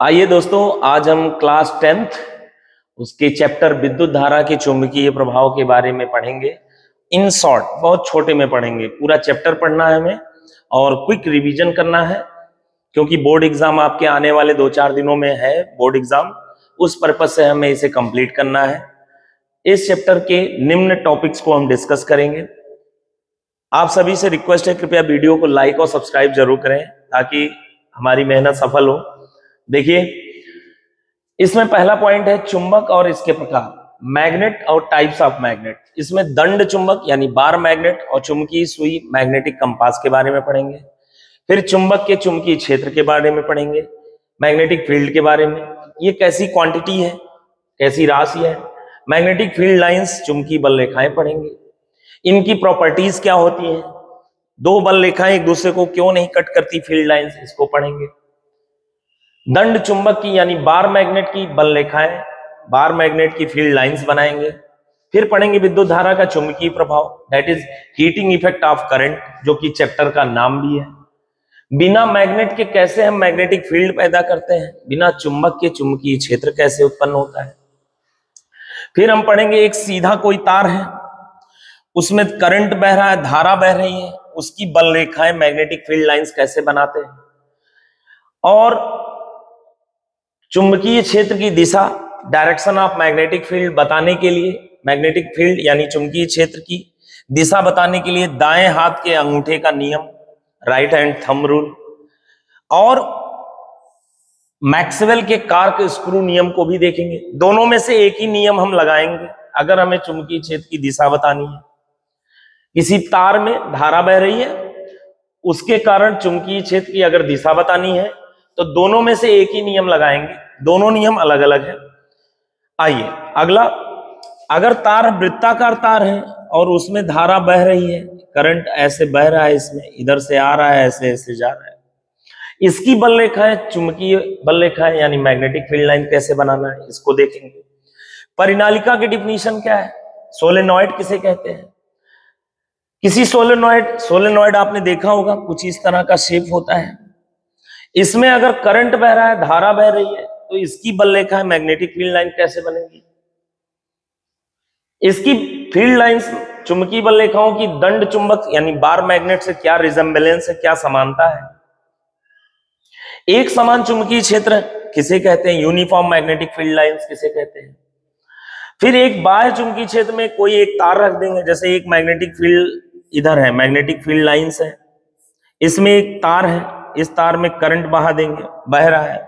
आइए दोस्तों, आज हम क्लास 10th उसके चैप्टर विद्युत धारा के चुंबकीय प्रभाव के बारे में पढ़ेंगे। इन शॉर्ट, बहुत छोटे में पढ़ेंगे। पूरा चैप्टर पढ़ना है हमें और क्विक रिवीजन करना है, क्योंकि बोर्ड एग्जाम आपके आने वाले 2-4 दिनों में है। बोर्ड एग्जाम, उस पर्पज से हमें इसे कंप्लीट करना है। इस चैप्टर के निम्न टॉपिक्स को हम डिस्कस करेंगे। आप सभी से रिक्वेस्ट है, कृपया वीडियो को लाइक और सब्सक्राइब जरूर करें ताकि हमारी मेहनत सफल हो। देखिए, इसमें पहला पॉइंट है चुंबक और इसके प्रकार, मैग्नेट और टाइप्स ऑफ मैग्नेट। इसमें दंड चुंबक यानी बार मैग्नेट और चुंबकीय सुई मैग्नेटिक कंपास के बारे में पढ़ेंगे। फिर चुंबक के चुंबकीय क्षेत्र के बारे में पढ़ेंगे, मैग्नेटिक फील्ड के बारे में, ये कैसी क्वांटिटी है, कैसी राशि है। मैग्नेटिक फील्ड लाइंस, चुंबकीय बल रेखाएं पढ़ेंगे, इनकी प्रॉपर्टीज क्या होती हैं, दो बल रेखाएं एक दूसरे को क्यों नहीं कट करती फील्ड लाइंस, इसको पढ़ेंगे। दंड चुंबक की यानी बार मैग्नेट की बल रेखाएं, बार मैग्नेट की फील्ड लाइंस बनाएंगे। फिर पढ़ेंगे विद्युत धारा का चुंबकीय प्रभाव, that is heating effect of current, जो कि चैप्टर का नाम भी है। बिना मैग्नेट के कैसे हम मैग्नेटिक फील्ड पैदा करते हैं, बिना चुंबक के चुंबकीय क्षेत्र कैसे उत्पन्न होता है। फिर हम पढ़ेंगे एक सीधा कोई तार है, उसमें करंट बह रहा है, धारा बह रही है, उसकी बल रेखाएं मैग्नेटिक फील्ड लाइंस कैसे बनाते हैं। और चुंबकीय क्षेत्र की दिशा, डायरेक्शन ऑफ मैग्नेटिक फील्ड बताने के लिए, मैग्नेटिक फील्ड यानी चुंबकीय क्षेत्र की दिशा बताने के लिए दाएं हाथ के अंगूठे का नियम, राइट हैंड थंब रूल, और मैक्सवेल के कार्क स्क्रू नियम को भी देखेंगे। दोनों में से एक ही नियम हम लगाएंगे अगर हमें चुंबकीय क्षेत्र की दिशा बतानी है। किसी तार में धारा बह रही है, उसके कारण चुंबकीय क्षेत्र की अगर दिशा बतानी है तो दोनों में से एक ही नियम लगाएंगे, दोनों नियम अलग अलग है। आइए अगला, अगर तार वृत्ताकार तार है और उसमें धारा बह रही है, करंट ऐसे बह रहा है, इसमें इधर से आ रहा है, ऐसे ऐसे जा रहा है, इसकी बल रेखाएं, चुंबकीय बल रेखाएं यानी मैग्नेटिक फील्ड लाइन कैसे बनाना है, इसको देखेंगे। परिनालिका की डिफिनीशन क्या है, सोलेनॉइड किसे कहते हैं। किसी सोलेनॉइड आपने देखा होगा, कुछ इस तरह का शेप होता है। इसमें अगर करंट बह रहा है, धारा बह रही है, तो इसकी बल रेखा मैग्नेटिक फील्ड लाइन कैसे बनेगी। इसकी फील्ड लाइंस, चुंबकीय बल रेखाओं की दंड चुंबक यानी बार मैग्नेट से क्या रिजेम्बलेंस है, क्या समानता है। एक समान चुंबकीय क्षेत्र किसे कहते हैं, यूनिफॉर्म मैग्नेटिक फील्ड लाइंस किसे कहते हैं। फिर एक बाह्य चुंबकीय क्षेत्र में कोई एक तार रख देंगे, जैसे एक मैग्नेटिक फील्ड इधर है, मैग्नेटिक फील्ड लाइंस है, इसमें एक तार है, इस तार में करंट बहा देंगे, बह रहा है,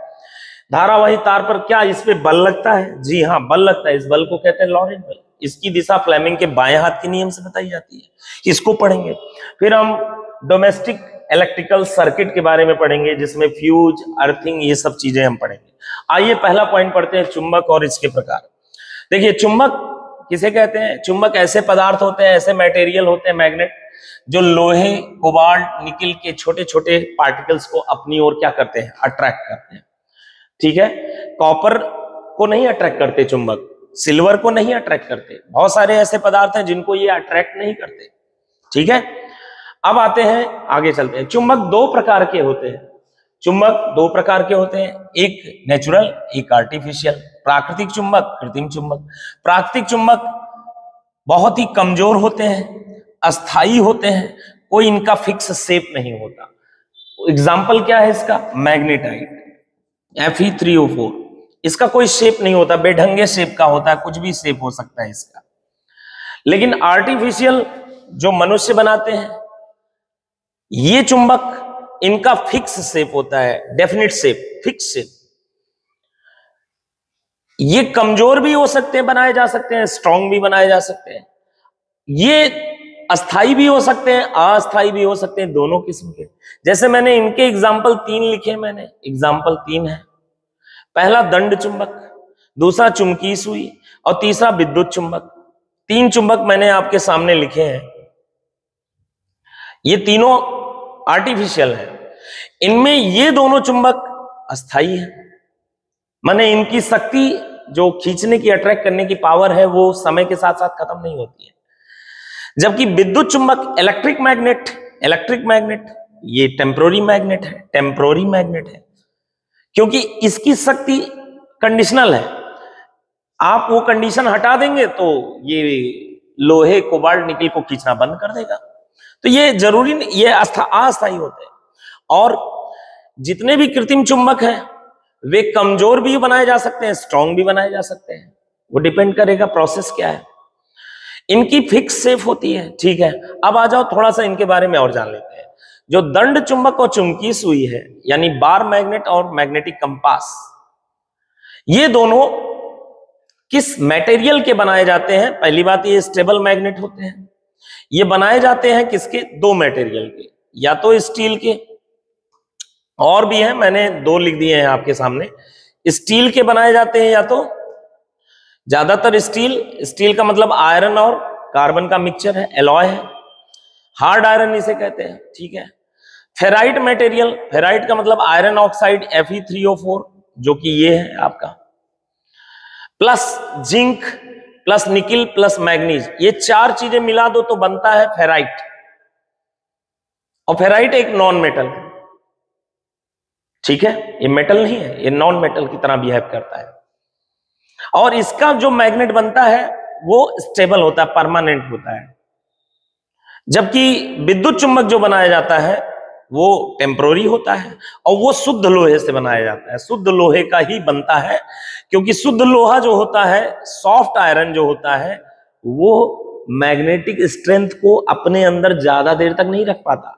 धारावाही तार पर क्या इस पे बल लगता है, जी हाँ बल लगता है। इस बल को कहते हैं लॉरेंट बल। इसकी दिशा फ्लेमिंग के बाएं हाथ के नियम से बताई जाती है, इसको पढ़ेंगे। फिर हम डोमेस्टिक इलेक्ट्रिकल सर्किट के बारे में पढ़ेंगे, जिसमें फ्यूज, अर्थिंग, ये सब चीजें हम पढ़ेंगे। आइए पहला पॉइंट पढ़ते हैं, चुंबक और इसके प्रकार। देखिए, चुंबक किसे कहते हैं। चुंबक ऐसे पदार्थ होते हैं, ऐसे मटेरियल होते हैं मैग्नेट, जो लोहे, कोबाल्ट, निकिल के छोटे छोटे पार्टिकल्स को अपनी ओर क्या करते हैं, अट्रैक्ट करते हैं। ठीक है, कॉपर को नहीं अट्रैक्ट करते चुंबक, सिल्वर को नहीं अट्रैक्ट करते, बहुत सारे ऐसे पदार्थ हैं जिनको ये अट्रैक्ट नहीं करते। ठीक है, अब आते हैं, आगे चलते हैं। चुंबक दो प्रकार के होते हैं, चुंबक दो प्रकार के होते हैं, एक नेचुरल, एक आर्टिफिशियल। प्राकृतिक चुंबक, कृत्रिम चुंबक। प्राकृतिक चुंबक बहुत ही कमजोर होते हैं, अस्थाई होते हैं, कोई इनका फिक्स शेप नहीं होता। एग्जाम्पल क्या है इसका, मैग्नेटाइट Fe3O4, इसका कोई शेप नहीं होता, बेढंगे शेप का होता है, कुछ भी शेप हो सकता है इसका। लेकिन आर्टिफिशियल जो मनुष्य बनाते हैं, ये चुंबक, इनका फिक्स शेप होता है, डेफिनेट शेप, फिक्स शेप। ये कमजोर भी हो सकते हैं, बनाए जा सकते हैं, स्ट्रांग भी बनाए जा सकते हैं। ये अस्थाई भी हो सकते हैं, अस्थाई भी हो सकते हैं, दोनों किस्म के। जैसे मैंने इनके एग्जाम्पल 3 लिखे, मैंने एग्जाम्पल 3 है। पहला दंड चुंबक, दूसरा चुंबकीय सुई, और तीसरा विद्युत चुंबक। 3 चुंबक मैंने आपके सामने लिखे हैं, ये तीनों आर्टिफिशियल है। इनमें ये दोनों चुंबक अस्थाई है, माने इनकी शक्ति, जो खींचने की, अट्रैक्ट करने की पावर है, वो समय के साथ साथ खत्म नहीं होती है। जबकि विद्युत चुंबक, इलेक्ट्रिक मैग्नेट, ये टेम्पोररी मैग्नेट है, टेम्पोररी मैग्नेट है। क्योंकि इसकी शक्ति कंडीशनल है, आप वो कंडीशन हटा देंगे तो ये लोहे कोबाल्ट निकल को खींचना बंद कर देगा। तो ये जरूरी नहीं, ये अस्थायी होते हैं। और जितने भी कृत्रिम चुंबक हैं वे कमजोर भी बनाए जा सकते हैं, स्ट्रांग भी बनाए जा सकते हैं, वो डिपेंड करेगा प्रोसेस क्या है। इनकी फिक्स सेफ होती है, ठीक है। अब आ जाओ थोड़ा सा इनके बारे में और जान लेते हैं। जो दंड चुंबक और चुंबकीय सुई है, यानी बार मैग्नेट और मैग्नेटिक कंपास, ये दोनों किस मटेरियल के बनाए जाते हैं? पहली बात, ये स्टेबल मैग्नेट होते हैं। ये बनाए जाते हैं किसके? दो मटेरियल के, या तो स्टील के, और भी हैं, मैंने दो लिख दिए हैं आपके सामने। स्टील के बनाए जाते हैं, या तो ज्यादातर स्टील का मतलब आयरन और कार्बन का मिक्सचर है, एलॉय है, हार्ड आयरन इसे कहते हैं, ठीक है। फेराइट मटेरियल, फेराइट का मतलब आयरन ऑक्साइड Fe3O4, जो कि ये है आपका, plus zinc plus nickel plus manganese, ये चार चीजें मिला दो तो बनता है फेराइट। और फेराइट एक नॉन मेटल है, ठीक है, ये मेटल नहीं है, ये नॉन मेटल की तरह बिहेव करता है। और इसका जो मैग्नेट बनता है वो स्टेबल होता है, परमानेंट होता है। जबकि विद्युत चुंबक जो बनाया जाता है वो टेम्पररी होता है, और वो शुद्ध लोहे से बनाया जाता है, शुद्ध लोहे का ही बनता है। क्योंकि शुद्ध लोहा जो होता है, सॉफ्ट आयरन जो होता है, वो मैग्नेटिक स्ट्रेंथ को अपने अंदर ज्यादा देर तक नहीं रख पाता,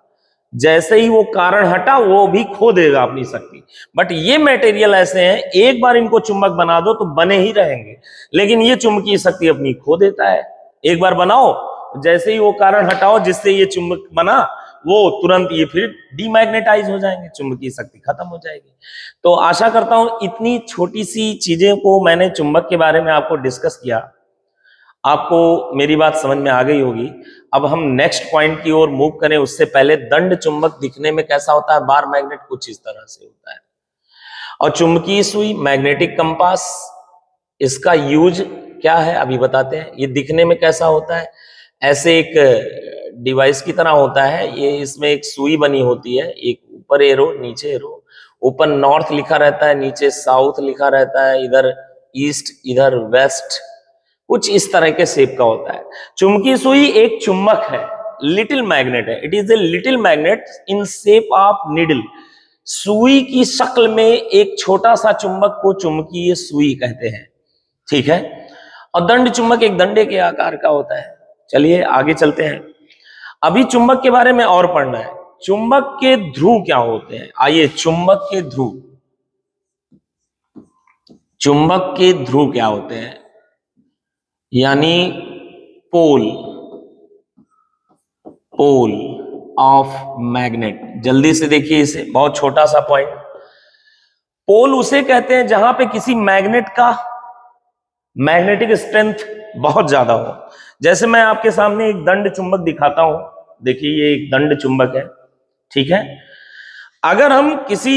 जैसे ही वो कारण हटा वो भी खो देगा अपनी शक्ति। बट ये मटेरियल ऐसे हैं, एक बार इनको चुंबक बना दो तो बने ही रहेंगे, लेकिन ये चुंबकीय शक्ति अपनी खो देता है। एक बार बनाओ, जैसे ही वो कारण हटाओ जिससे ये चुंबक बना, वो तुरंत ये फिर डीमैग्नेटाइज हो जाएंगे, चुंबकीय शक्ति खत्म हो जाएगी। तो आशा करता हूं इतनी छोटी सी चीजें को मैंने चुंबक के बारे में आपको डिस्कस किया, आपको मेरी बात समझ में आ गई होगी। अब हम नेक्स्ट पॉइंट की ओर मूव करें, उससे पहले दंड चुंबक दिखने में कैसा होता है? बार मैग्नेट कुछ इस तरह से होता है, और चुंबकीय सुई, मैग्नेटिक कंपास, इसका यूज क्या है अभी बताते हैं। ये दिखने में कैसा होता है? ऐसे एक डिवाइस की तरह होता है ये, इसमें एक सुई बनी होती है, एक ऊपर एरो नीचे एरो, ऊपर नॉर्थ लिखा रहता है, नीचे साउथ लिखा रहता है, इधर ईस्ट इधर वेस्ट, कुछ इस तरह के शेप का होता है। चुंबकीय सुई एक चुंबक है, लिटिल मैग्नेट है, it is a little magnet in shape of needle. सुई की शक्ल में एक छोटा सा चुंबक को चुंबकीय सुई कहते हैं, ठीक है। और दंड चुंबक एक डंडे के आकार का होता है। चलिए आगे चलते हैं, अभी चुंबक के बारे में और पढ़ना है। चुंबक के ध्रुव क्या होते हैं? आइए, चुंबक के ध्रुव, चुंबक के ध्रुव क्या होते हैं? यानी पोल, पोल ऑफ मैग्नेट। जल्दी से देखिए इसे, बहुत छोटा सा पॉइंट। पोल उसे कहते हैं जहां पे किसी मैग्नेट का मैग्नेटिक स्ट्रेंथ बहुत ज्यादा हो। जैसे मैं आपके सामने एक दंड चुंबक दिखाता हूं, देखिए ये एक दंड चुंबक है, ठीक है। अगर हम किसी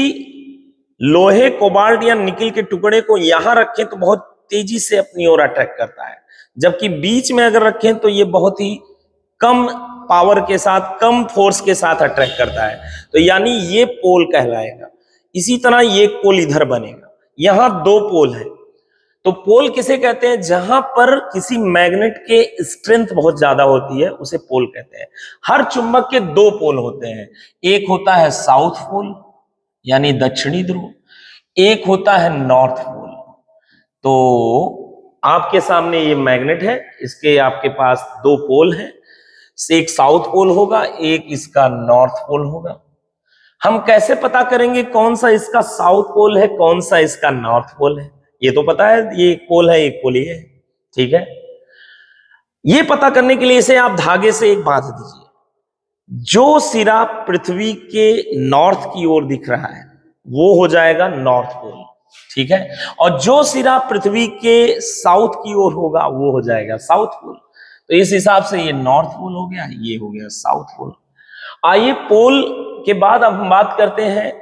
लोहे, कोबाल्ट या निकिल के टुकड़े को यहां रखें तो बहुत तेजी से अपनी ओर अट्रैक्ट करता है, जबकि बीच में अगर रखें तो ये बहुत ही कम पावर के साथ, कम फोर्स के साथ अट्रैक्ट करता है। तो यानी ये पोल कहलाएगा। इसी तरह ये पोल इधर बनेगा, यहां दो पोल है। तो पोल किसे कहते हैं? जहां पर किसी मैग्नेट के स्ट्रेंथ बहुत ज्यादा होती है उसे पोल कहते हैं। हर चुंबक के दो पोल होते हैं, एक होता है साउथ पोल यानी दक्षिणी ध्रुव, एक होता है नॉर्थ पोल। तो आपके सामने ये मैग्नेट है, इसके आपके पास दो पोल हैं, एक साउथ पोल होगा, एक इसका नॉर्थ पोल होगा। हम कैसे पता करेंगे कौन सा इसका साउथ पोल है, कौन सा इसका नॉर्थ पोल है? ये तो पता है, ये एक पोल है, एक पोल ये है, ठीक है। ये पता करने के लिए इसे आप धागे से एक बांध दीजिए। जो सिरा पृथ्वी के नॉर्थ की ओर दिख रहा है वो हो जाएगा नॉर्थ पोल, ठीक है। और जो सिरा पृथ्वी के साउथ की ओर होगा वो हो जाएगा साउथ पोल। तो इस हिसाब से ये नॉर्थ पोल हो गया, ये हो गया साउथ पोल। आइए, पोल के बाद अब हम बात करते हैं,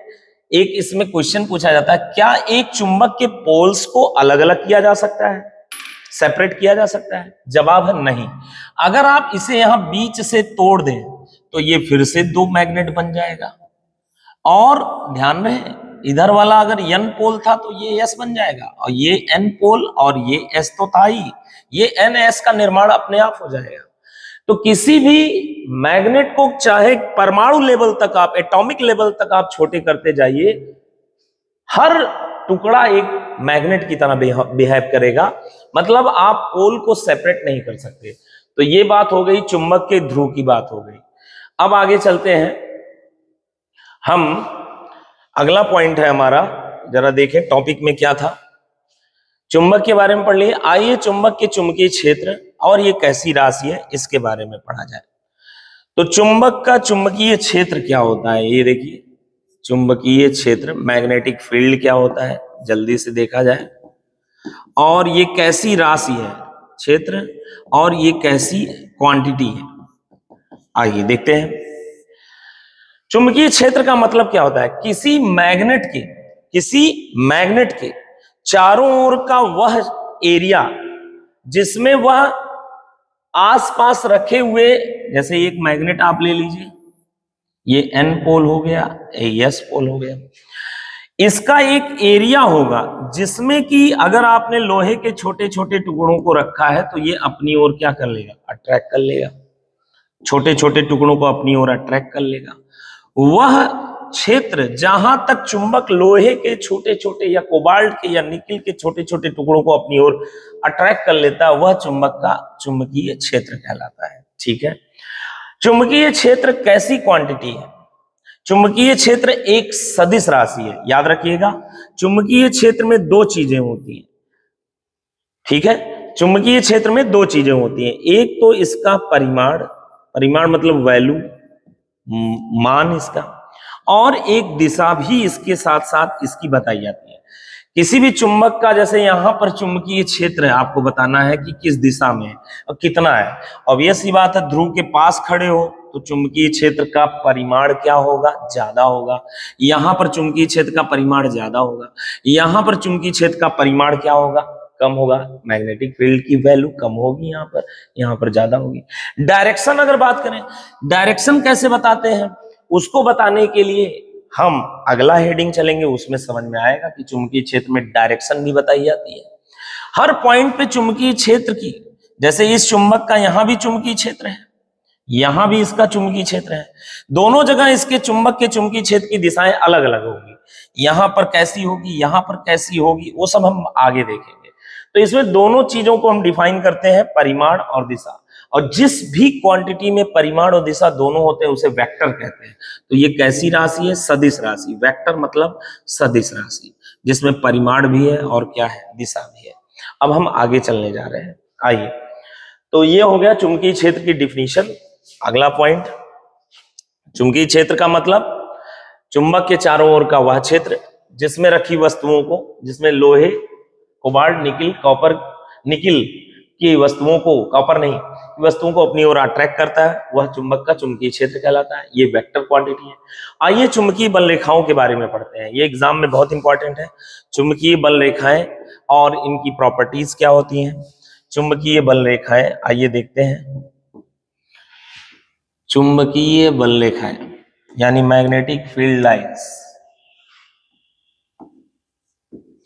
एक इसमें क्वेश्चन पूछा जाता है, क्या एक चुंबक के पोल्स को अलग अलग किया जा सकता है, सेपरेट किया जा सकता है? जवाब है नहीं। अगर आप इसे यहां बीच से तोड़ दें तो ये फिर से दो मैग्नेट बन जाएगा। और ध्यान रहे, इधर वाला अगर n पोल था तो ये s बन जाएगा, और ये n पोल और ये s तो था ही, ये ns का निर्माण अपने आप हो जाएगा। तो किसी भी मैग्नेट को चाहे परमाणु लेवल तक आप, एटॉमिक लेवल तक आप छोटे करते जाइए, हर टुकड़ा एक मैग्नेट की तरह बिहेव करेगा, मतलब आप पोल को सेपरेट नहीं कर सकते। तो ये बात हो गई, चुंबक के ध्रुव की बात हो गई। अब आगे चलते हैं हम, अगला पॉइंट है हमारा, जरा देखें टॉपिक में क्या था। चुंबक के बारे में पढ़ लिए, आइए चुंबक के चुंबकीय क्षेत्र और ये कैसी राशि है इसके बारे में पढ़ा जाए। तो चुंबक का चुंबकीय क्षेत्र क्या होता है, ये देखिए चुंबकीय क्षेत्र, मैग्नेटिक फील्ड क्या होता है, जल्दी से देखा जाए, और ये कैसी राशि है क्षेत्र, और ये कैसी क्वांटिटी है, आइए देखते हैं। चुंबकीय क्षेत्र का मतलब क्या होता है, किसी मैग्नेट के चारों ओर का वह एरिया जिसमें वह आसपास रखे हुए, जैसे एक मैग्नेट आप ले लीजिए, ये n पोल हो गया, ये s पोल हो गया, इसका एक एरिया होगा जिसमें कि अगर आपने लोहे के छोटे छोटे टुकड़ों को रखा है तो ये अपनी ओर क्या कर लेगा, अट्रैक्ट कर लेगा, छोटे छोटे टुकड़ों को अपनी ओर अट्रैक्ट कर लेगा। वह क्षेत्र जहां तक चुंबक लोहे के छोटे छोटे या कोबाल्ट के या निकिल के छोटे छोटे टुकड़ों को अपनी ओर अट्रैक्ट कर लेता है, वह चुंबक का चुंबकीय क्षेत्र कहलाता है। ठीक है, चुंबकीय क्षेत्र कैसी क्वांटिटी है, चुंबकीय क्षेत्र एक सदिश राशि है, याद रखिएगा। चुंबकीय क्षेत्र में दो चीजें होती हैं, ठीक है, चुंबकीय क्षेत्र में दो चीजें होती हैं, एक तो इसका परिमाण मतलब वैल्यू, मान इसका, और एक दिशा भी इसके साथ साथ इसकी बताई जाती है। किसी भी चुंबक का, जैसे यहां पर चुंबकीय क्षेत्र है, आपको बताना है कि किस दिशा में है और कितना है। ऑब्वियस सी बात है, ध्रुव के पास खड़े हो तो चुंबकीय क्षेत्र का परिमाण क्या होगा, ज्यादा होगा। यहां पर चुंबकीय क्षेत्र का परिमाण ज्यादा होगा, यहां पर चुंबकीय क्षेत्र का परिमाण क्या होगा, कम होगा। मैग्नेटिक फील्ड की वैल्यू कम होगी, यहां पर ज्यादा होगी। डायरेक्शन अगर बात करें, डायरेक्शन कैसे बताते हैं, उसको बताने के लिए हम अगला हेडिंग चलेंगे, उसमें समझ में आएगा कि चुंबकीय क्षेत्र में डायरेक्शन भी बताई जाती है। हर पॉइंट पे चुंबकीय क्षेत्र की, जैसे इस चुंबक का यहां भी चुंबकीय क्षेत्र है, यहां भी इसका चुंबकीय क्षेत्र है, दोनों जगह इसके चुंबक के चुंबकीय क्षेत्र की दिशाएं अलग अलग होगी, यहां पर कैसी होगी, यहां पर कैसी होगी, वो सब हम आगे देखेंगे। तो इसमें दोनों चीजों को हम डिफाइन करते हैं, परिमाण और दिशा, और जिस भी क्वांटिटी में परिमाण और दिशा दोनों होते हैं उसे वेक्टर कहते हैं। तो ये कैसी राशि है, सदिश राशि। वेक्टर मतलब सदिश राशि, जिसमें परिमाण भी है और क्या है, दिशा भी है। अब हम आगे चलने जा रहे हैं, आइए। तो ये हो गया चुंबकीय क्षेत्र की डिफिनीशन। अगला पॉइंट, चुंबकीय क्षेत्र का मतलब चुंबक के चारों ओर का वह क्षेत्र जिसमें रखी वस्तुओं को, जिसमें लोहे, कोबाल्ट, निकिल, कॉपर, निकिल की वस्तुओं को, कॉपर नहीं, वस्तुओं को अपनी ओर अट्रैक्ट करता है, वह चुंबक का चुंबकीय क्षेत्र कहलाता है। ये वेक्टर क्वांटिटी है। आइए चुंबकीय बल रेखाओं के बारे में पढ़ते हैं, ये एग्जाम में बहुत इंपॉर्टेंट है। चुंबकीय बल रेखाएं और इनकी प्रॉपर्टीज क्या होती हैं। चुंबकीय बल रेखाएं, आइए देखते हैं। चुंबकीय बल रेखाएं यानी मैग्नेटिक फील्ड लाइंस,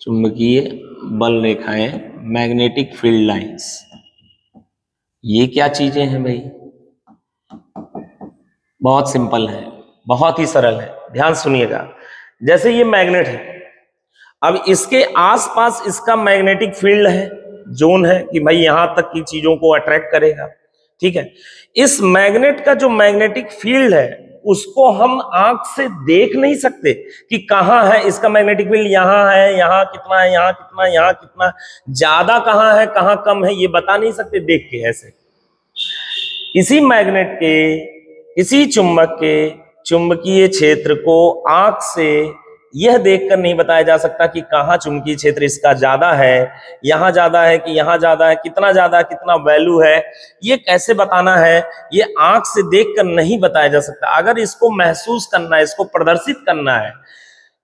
चुंबकीय बल रेखाएं, मैग्नेटिक फील्ड लाइंस, ये क्या चीजें हैं भाई, बहुत सिंपल है, बहुत ही सरल है, ध्यान सुनिएगा। जैसे ये मैग्नेट है, अब इसके आसपास इसका मैग्नेटिक फील्ड है, जोन है कि भाई यहां तक की चीजों को अट्रैक्ट करेगा, ठीक है। इस मैग्नेट का जो मैग्नेटिक फील्ड है उसको हम आंख से देख नहीं सकते कि कहां है इसका मैग्नेटिक फील्ड, यहां है, यहां कितना है, यहां कितना, यहां कितना, ज्यादा कहां है, कहां कम है, ये बता नहीं सकते देख के। ऐसे किसी मैग्नेट के, किसी चुंबक के चुंबकीय क्षेत्र को आंख से यह देखकर नहीं बताया जा सकता कि कहां चुंबकीय क्षेत्र इसका ज्यादा है, यहां ज्यादा है कि यहां ज्यादा है, कितना ज्यादा, कितना वैल्यू है, ये कैसे बताना है, ये आंख से देखकर नहीं बताया जा सकता। अगर इसको महसूस करना है, इसको प्रदर्शित करना है,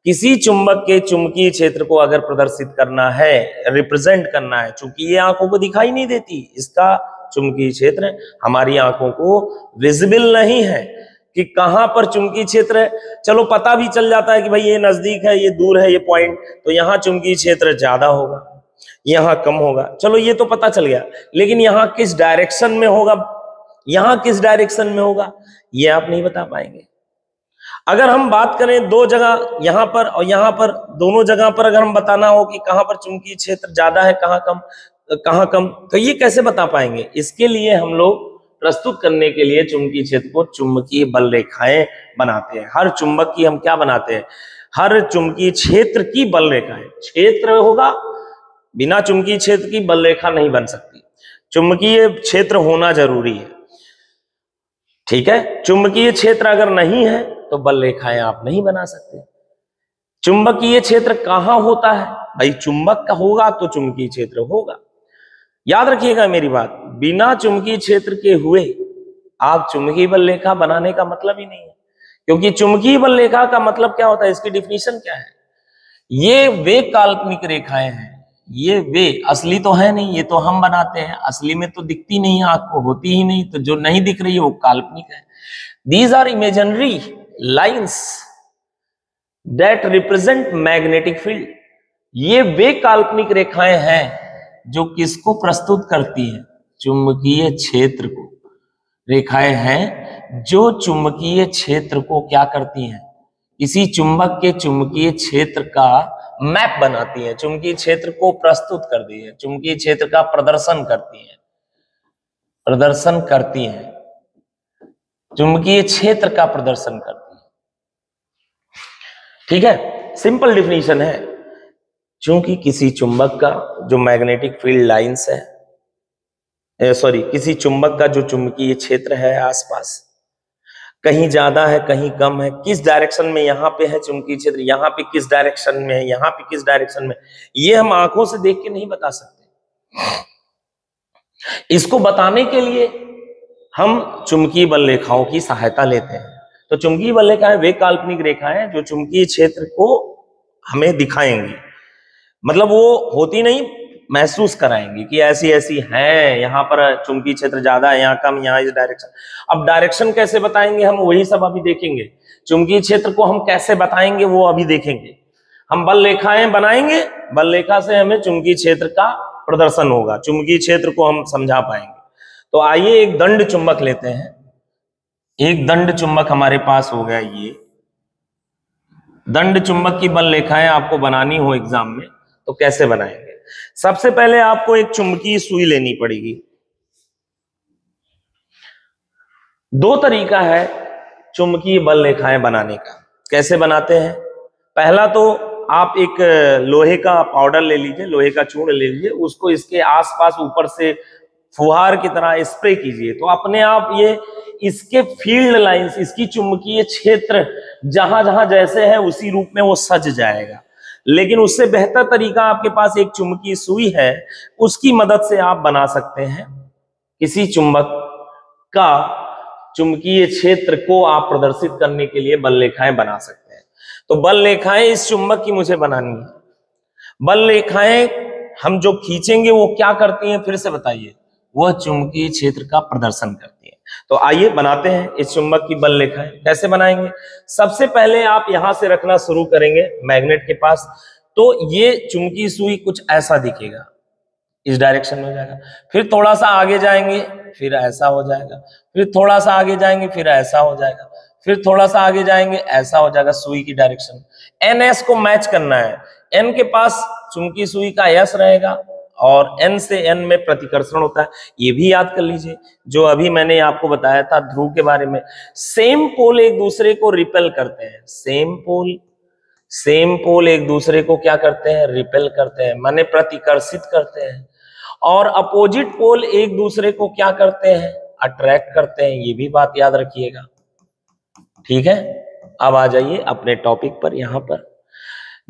किसी चुंबक के चुंबकीय क्षेत्र को अगर प्रदर्शित करना है, रिप्रेजेंट करना है, चूंकि ये आंखों को दिखाई नहीं देती, इसका चुंबकीय क्षेत्र हमारी आंखों को विजिबल नहीं है, कि कहां पर चुंबकीय क्षेत्र है। चलो पता भी चल जाता है कि भाई ये नजदीक है, ये दूर है, ये पॉइंट, तो यहां चुंबकीय क्षेत्र ज्यादा होगा, यहां कम होगा, चलो ये तो पता चल गया। लेकिन यहां किस डायरेक्शन में होगा, यहां किस डायरेक्शन में होगा, ये आप नहीं बता पाएंगे। अगर हम बात करें दो जगह, यहां पर और यहां पर, दोनों जगह पर अगर हम बताना हो कि कहां पर चुंबकीय क्षेत्र ज्यादा है, कहां कम, तो ये कैसे बता पाएंगे। इसके लिए हम लोग प्रस्तुत करने के लिए चुंबकीय क्षेत्र को चुंबकीय बल रेखाएं बनाते हैं। हर चुंबक की हम क्या बनाते हैं, हर चुंबकीय क्षेत्र की बल रेखाएं। क्षेत्र होगा, बिना चुंबकीय क्षेत्र की बल रेखा नहीं बन सकती, चुंबकीय क्षेत्र होना जरूरी है। ठीक है, चुंबकीय क्षेत्र अगर नहीं है तो बल रेखाएं आप नहीं बना सकते। चुंबकीय क्षेत्र कहां होता है, भाई चुंबक का होगा तो चुंबकीय क्षेत्र होगा। याद रखिएगा मेरी बात, बिना चुंबकीय क्षेत्र के हुए आप चुंबकीय बल रेखा बनाने का मतलब ही नहीं है। क्योंकि चुंबकीय बल रेखा का मतलब क्या होता है, इसकी डिफिनीशन क्या है, ये वे काल्पनिक रेखाएं हैं, ये वे असली तो है नहीं, ये तो हम बनाते हैं, असली में तो दिखती नहीं है, आंख को होती ही नहीं, तो जो नहीं दिख रही है वो काल्पनिक है। These are imaginary lines that represent magnetic field. ये वे काल्पनिक रेखाएं हैं जो किसको प्रस्तुत करती है, चुंबकीय क्षेत्र को। रेखाएं हैं जो चुंबकीय क्षेत्र को क्या करती हैं, किसी चुंबक के चुंबकीय क्षेत्र का मैप बनाती है, चुंबकीय क्षेत्र को प्रस्तुत करती है, चुंबकीय क्षेत्र का प्रदर्शन करती है, चुंबकीय क्षेत्र का प्रदर्शन करती है। ठीक है, सिंपल डिफिनीशन है। चूंकि किसी चुंबक का जो मैग्नेटिक फील्ड लाइंस है, किसी चुंबक का जो चुंबकीय क्षेत्र है आसपास, कहीं ज्यादा है कहीं कम है, किस डायरेक्शन में यहाँ पे है चुंबकीय क्षेत्र, यहाँ पे किस डायरेक्शन में है, यहाँ पे किस डायरेक्शन में, ये हम आंखों से देख के नहीं बता सकते। इसको बताने के लिए हम चुंबकीय बल रेखाओं की सहायता लेते हैं। तो चुंबकीय बल रेखाएं वे काल्पनिक रेखाएं जो चुंबकीय क्षेत्र को हमें दिखाएंगी, मतलब वो होती नहीं, महसूस कराएंगी कि ऐसी ऐसी हैं, यहाँ पर चुंबकीय क्षेत्र ज्यादा है, यहाँ कम, यहाँ इस डायरेक्शन। अब डायरेक्शन कैसे बताएंगे हम, वही सब अभी देखेंगे। चुंबकीय क्षेत्र को हम कैसे बताएंगे वो अभी देखेंगे। हम बल रेखाएं बनाएंगे, बल रेखा से हमें चुंबकीय क्षेत्र का प्रदर्शन होगा, चुंबकीय क्षेत्र को हम समझा पाएंगे। तो आइए एक दंड चुंबक लेते हैं। एक दंड चुंबक हमारे पास हो गया। ये दंड चुंबक की बल रेखाएं आपको बनानी हो एग्जाम में तो कैसे बनाएंगे। सबसे पहले आपको एक चुंबकीय सुई लेनी पड़ेगी। दो तरीका है चुंबकीय बल रेखाएं बनाने का। कैसे बनाते हैं, पहला तो आप एक लोहे का पाउडर ले लीजिए, लोहे का चूर्ण ले लीजिए, उसको इसके आसपास ऊपर से फुहार की तरह स्प्रे कीजिए, तो अपने आप ये इसके फील्ड लाइंस, इसकी चुंबकीय क्षेत्र जहां जहां जैसे है उसी रूप में वो सज जाएगा। लेकिन उससे बेहतर तरीका आपके पास एक चुंबकीय सुई है, उसकी मदद से आप बना सकते हैं किसी चुंबक का चुंबकीय क्षेत्र को आप प्रदर्शित करने के लिए बल रेखाएं बना सकते हैं। तो बल रेखाएं इस चुंबक की मुझे बनानी है। बल रेखाएं हम जो खींचेंगे वो क्या करती हैं, फिर से बताइए, वह चुंबकीय क्षेत्र का प्रदर्शन करती है। तो आइए बनाते हैं इस चुंबक की बल रेखाएं। कैसे बनाएंगे, सबसे पहले आप यहां से रखना शुरू करेंगे मैग्नेट के पास, तो ये चुंबकीय सुई कुछ ऐसा दिखेगा, इस डायरेक्शन में हो जाएगा। फिर थोड़ा सा आगे जाएंगे, फिर ऐसा हो जाएगा, फिर थोड़ा सा आगे जाएंगे, फिर ऐसा हो जाएगा, फिर थोड़ा सा आगे जाएंगे, ऐसा हो जाएगा। सुई की डायरेक्शन NS को मैच करना है। N के पास चुंबकीय सुई का यस रहेगा और N से N में प्रतिकर्षण होता है। ये भी याद कर लीजिए जो अभी मैंने आपको बताया था ध्रुव के बारे में। सेम पोल एक दूसरे को रिपेल करते हैं, सेम पोल एक दूसरे को क्या करते हैं, रिपेल करते हैं, माने प्रतिकर्षित करते हैं। और अपोजिट पोल एक दूसरे को क्या करते हैं, अट्रैक्ट करते हैं। ये भी बात याद रखिएगा, ठीक है। अब आ जाइए अपने टॉपिक पर। यहां पर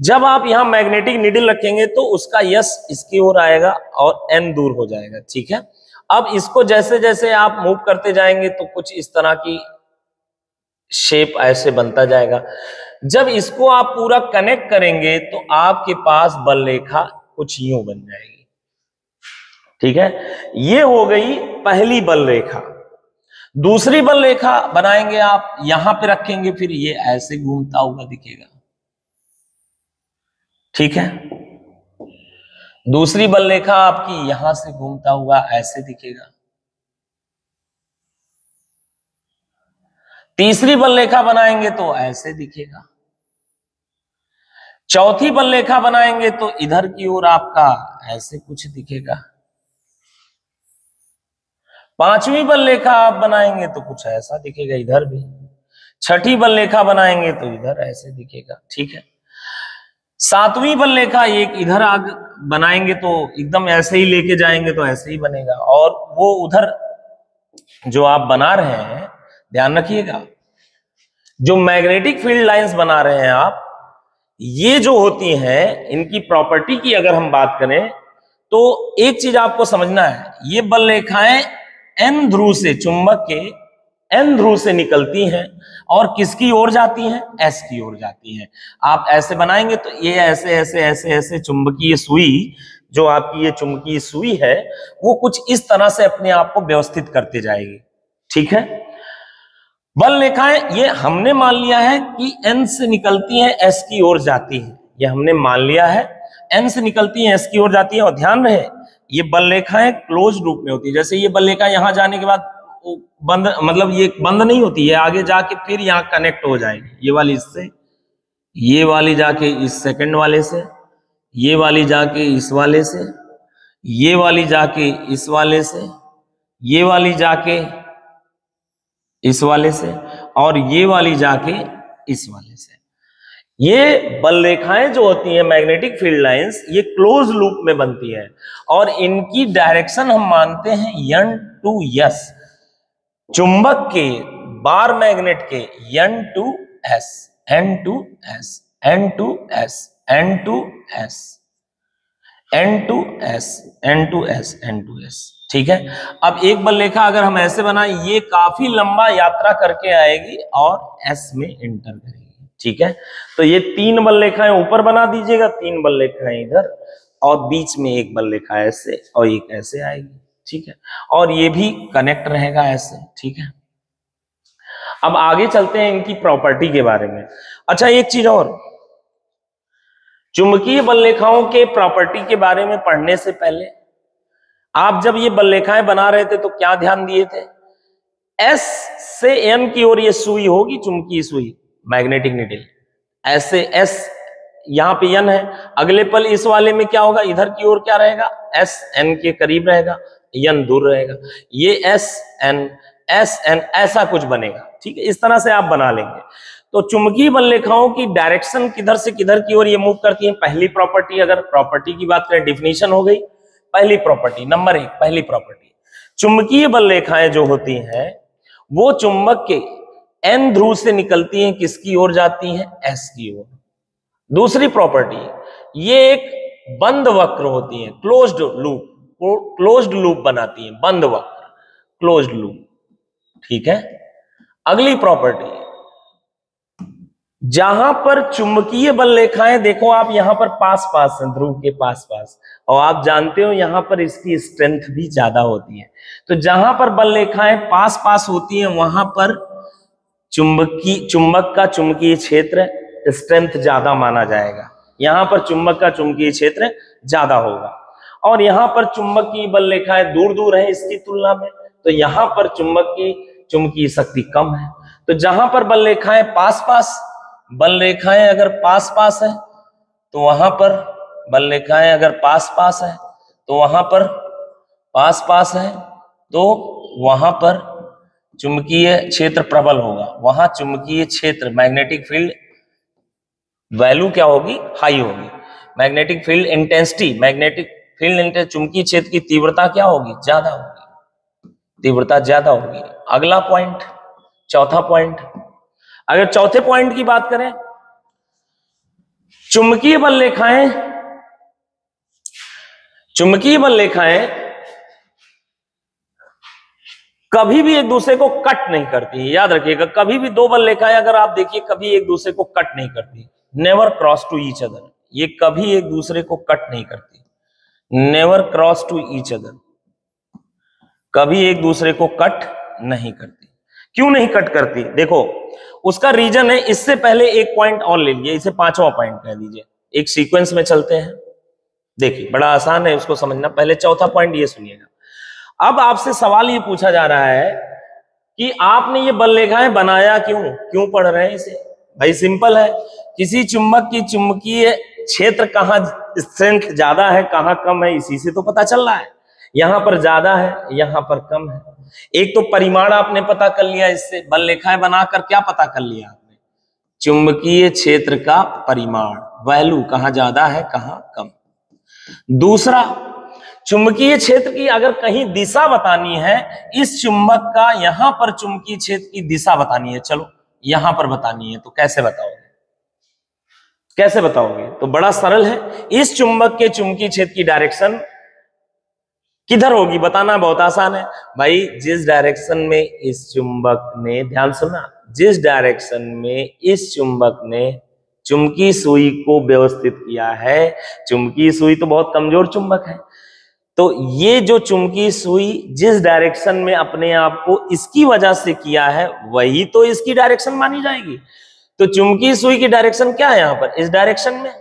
जब आप यहां मैग्नेटिक नीडल रखेंगे तो उसका यस इसकी ओर आएगा और N दूर हो जाएगा, ठीक है। अब इसको जैसे जैसे आप मूव करते जाएंगे तो कुछ इस तरह की शेप ऐसे बनता जाएगा। जब इसको आप पूरा कनेक्ट करेंगे तो आपके पास बल रेखा कुछ यूं बन जाएगी, ठीक है। ये हो गई पहली बल रेखा। दूसरी बल रेखा बनाएंगे आप, यहां पे रखेंगे, फिर ये ऐसे घूमता हुआ दिखेगा। ठीक है, दूसरी बल रेखा आपकी यहां से घूमता हुआ ऐसे दिखेगा। तीसरी बल रेखा बनाएंगे तो ऐसे दिखेगा। चौथी बल रेखा बनाएंगे तो इधर की ओर आपका ऐसे कुछ दिखेगा। पांचवी बल रेखा आप बनाएंगे तो कुछ ऐसा दिखेगा इधर भी। छठी बल रेखा बनाएंगे तो इधर ऐसे दिखेगा। ठीक है, सातवीं बल रेखा एक इधर आगे बनाएंगे तो एकदम ऐसे ही लेके जाएंगे तो ऐसे ही बनेगा। और वो उधर जो आप बना रहे हैं, ध्यान रखिएगा, जो मैग्नेटिक फील्ड लाइंस बना रहे हैं आप, ये जो होती हैं, इनकी प्रॉपर्टी की अगर हम बात करें तो एक चीज आपको समझना है, ये बल रेखाएं एन ध्रुव से, चुंबक के एन ध्रुव से निकलती हैं और किसकी ओर जाती हैं? एस की ओर जाती हैं। आप ऐसे बनाएंगे तो ये ऐसे ऐसे ऐसे ऐसे चुंबकीय सुई, जो आपकी ये चुंबकीय सुई है, वो कुछ इस तरह से अपने आप को व्यवस्थित करते जाएगी। ठीक है, बल रेखाएं ये हमने मान लिया है कि एन से निकलती हैं, एस की ओर जाती हैं। ये हमने मान लिया है, एन से निकलती हैं, एस की ओर जाती हैं। और ध्यान रहे, ये बल रेखाएं क्लोज रूप में होती है। जैसे ये बल रेखा यहां जाने के बाद बंद, मतलब ये बंद नहीं होती है, आगे जाके फिर यहां कनेक्ट हो जाएगी। ये वाली इससे, ये वाली जाके इस सेकंड वाले से, ये वाली जाके इस वाले से, ये वाली जाके इस वाले से, ये वाली जाके इस वाले से, और ये वाली जाके इस वाले से। ये बल रेखाएं जो होती हैं, मैग्नेटिक फील्ड लाइंस, ये क्लोज लूप में बनती हैं और इनकी डायरेक्शन हम मानते हैं एन टू एस, चुंबक के, बार मैग्नेट के N to S, N to S, N to S, N to S, N to S, N to S, N to S. ठीक है, अब एक बल रेखा अगर हम ऐसे बनाएं, ये काफी लंबा यात्रा करके आएगी और एस में एंटर करेगी। ठीक है, तो ये तीन बल रेखाएं ऊपर बना दीजिएगा, तीन बल रेखाएं इधर, और बीच में एक बल रेखा ऐसे और एक ऐसे आएगी। ठीक है, और ये भी कनेक्ट रहेगा ऐसे। ठीक है, अब आगे चलते हैं इनकी प्रॉपर्टी के बारे में। अच्छा, एक चीज और, चुंबकीय बल रेखाओं के प्रॉपर्टी के बारे में पढ़ने से पहले आप जब ये बल रेखाएं बना रहे थे तो क्या ध्यान दिए थे? एस से एन की ओर ये सुई होगी, चुंबकीय सुई, मैग्नेटिक नीडल, ऐसे एस, यहां पे एन है, अगले पल इस वाले में क्या होगा? इधर की ओर क्या रहेगा? एस एन के करीब रहेगा, एन दूर रहेगा। ये एस एन ऐसा कुछ बनेगा। ठीक है, इस तरह से आप बना लेंगे। तो चुंबकीय बल रेखाओं की डायरेक्शन किधर से किधर की ओर ये मूव करती है। पहली प्रॉपर्टी, अगर प्रॉपर्टी की बात करें, डिफिनीशन हो गई। पहली प्रॉपर्टी, नंबर 1, पहली प्रॉपर्टी, चुंबकीय बल रेखाएं जो होती हैं वो चुंबक के एन ध्रुव से निकलती हैं, किसकी ओर जाती हैं? एस की ओर। दूसरी प्रॉपर्टी, ये एक बंद वक्र होती है, क्लोज्ड लूप बनाती है, बंद वक्र, क्लोज्ड लूप। ठीक है, अगली प्रॉपर्टी, जहां पर चुंबकीय बल रेखाएं, देखो आप यहां पर पास पास हैं, ध्रुव के पास पास, और आप जानते हो यहां पर इसकी स्ट्रेंथ भी ज्यादा होती है। तो जहां पर बल रेखाएं पास पास होती हैं वहां पर चुंबक का चुंबकीय क्षेत्र स्ट्रेंथ ज्यादा माना जाएगा। यहां पर चुंबक का चुंबकीय क्षेत्र ज्यादा होगा, और यहां पर चुंबकीय बल रेखाएं दूर दूर है इसकी तुलना में, तो यहां पर चुंबक की चुंबकीय शक्ति कम है। तो जहां पर बल रेखाएं पास पास, बल रेखाएं अगर पास पास है तो वहां पर, बल रेखाएं अगर पास पास है तो वहां पर, पास पास है तो वहां पर चुंबकीय क्षेत्र प्रबल होगा, वहां चुंबकीय क्षेत्र, मैग्नेटिक फील्ड वैल्यू क्या होगी? हाई होगी। मैग्नेटिक फील्ड इंटेंसिटी, चुंबकीय क्षेत्र की तीव्रता क्या होगी? ज्यादा होगी, तीव्रता ज्यादा होगी। अगला पॉइंट, चौथा पॉइंट, अगर चौथे पॉइंट की बात करें, चुंबकीय बल रेखाएं कभी भी एक दूसरे को कट नहीं करती। याद रखिएगा, कभी भी दो बल रेखाएं अगर आप देखिए, कभी एक दूसरे को कट नहीं करती। Never cross to each other, ये कभी एक दूसरे को कट नहीं करती। Never cross to each other, कभी एक दूसरे को कट नहीं करती। क्यों नहीं कट करती? देखो उसका रीजन है, इससे पहले एक पॉइंट और ले लीजिए, इसे पांचवा पॉइंट कह दीजिए। एक सीक्वेंस में चलते हैं, देखिए बड़ा आसान है उसको समझना। पहले चौथा पॉइंट ये सुनिएगा। अब आपसे सवाल ये पूछा जा रहा है कि आपने ये बल रेखाएं बनाया क्यों पढ़ रहे हैं इसे? भाई सिंपल है, किसी चुंबक की चुंबकीय क्षेत्र कहाँ स्ट्रेंथ ज्यादा है कहाँ कम है, इसी से तो पता चल रहा है। यहां पर ज्यादा है, यहां पर कम है। एक तो परिमाण आपने पता कर लिया, इससे बल रेखाएं बनाकर क्या पता कर लिया आपने? चुंबकीय क्षेत्र का परिमाण, वैल्यू, कहां ज्यादा है कहां कम। दूसरा, चुंबकीय क्षेत्र की अगर कहीं दिशा बतानी है, इस चुंबक का यहां पर चुंबकीय क्षेत्र की दिशा बतानी है, चलो यहां पर बतानी है, तो कैसे बताओगे? कैसे बताओगे? तो बड़ा सरल है, इस चुंबक के चुंबकीय क्षेत्र की डायरेक्शन किधर होगी बताना बहुत आसान है भाई। जिस डायरेक्शन में इस चुंबक ने, ध्यान सुनना, जिस डायरेक्शन में इस चुंबक ने चुंबकीय सुई को व्यवस्थित किया है, चुंबकीय सुई तो बहुत कमजोर चुंबक है, तो ये जो चुंबकीय सुई जिस डायरेक्शन में अपने आप को इसकी वजह से किया है, वही तो इसकी डायरेक्शन मानी जाएगी। तो चुंबकीय सुई की डायरेक्शन क्या है यहां पर? इस डायरेक्शन में,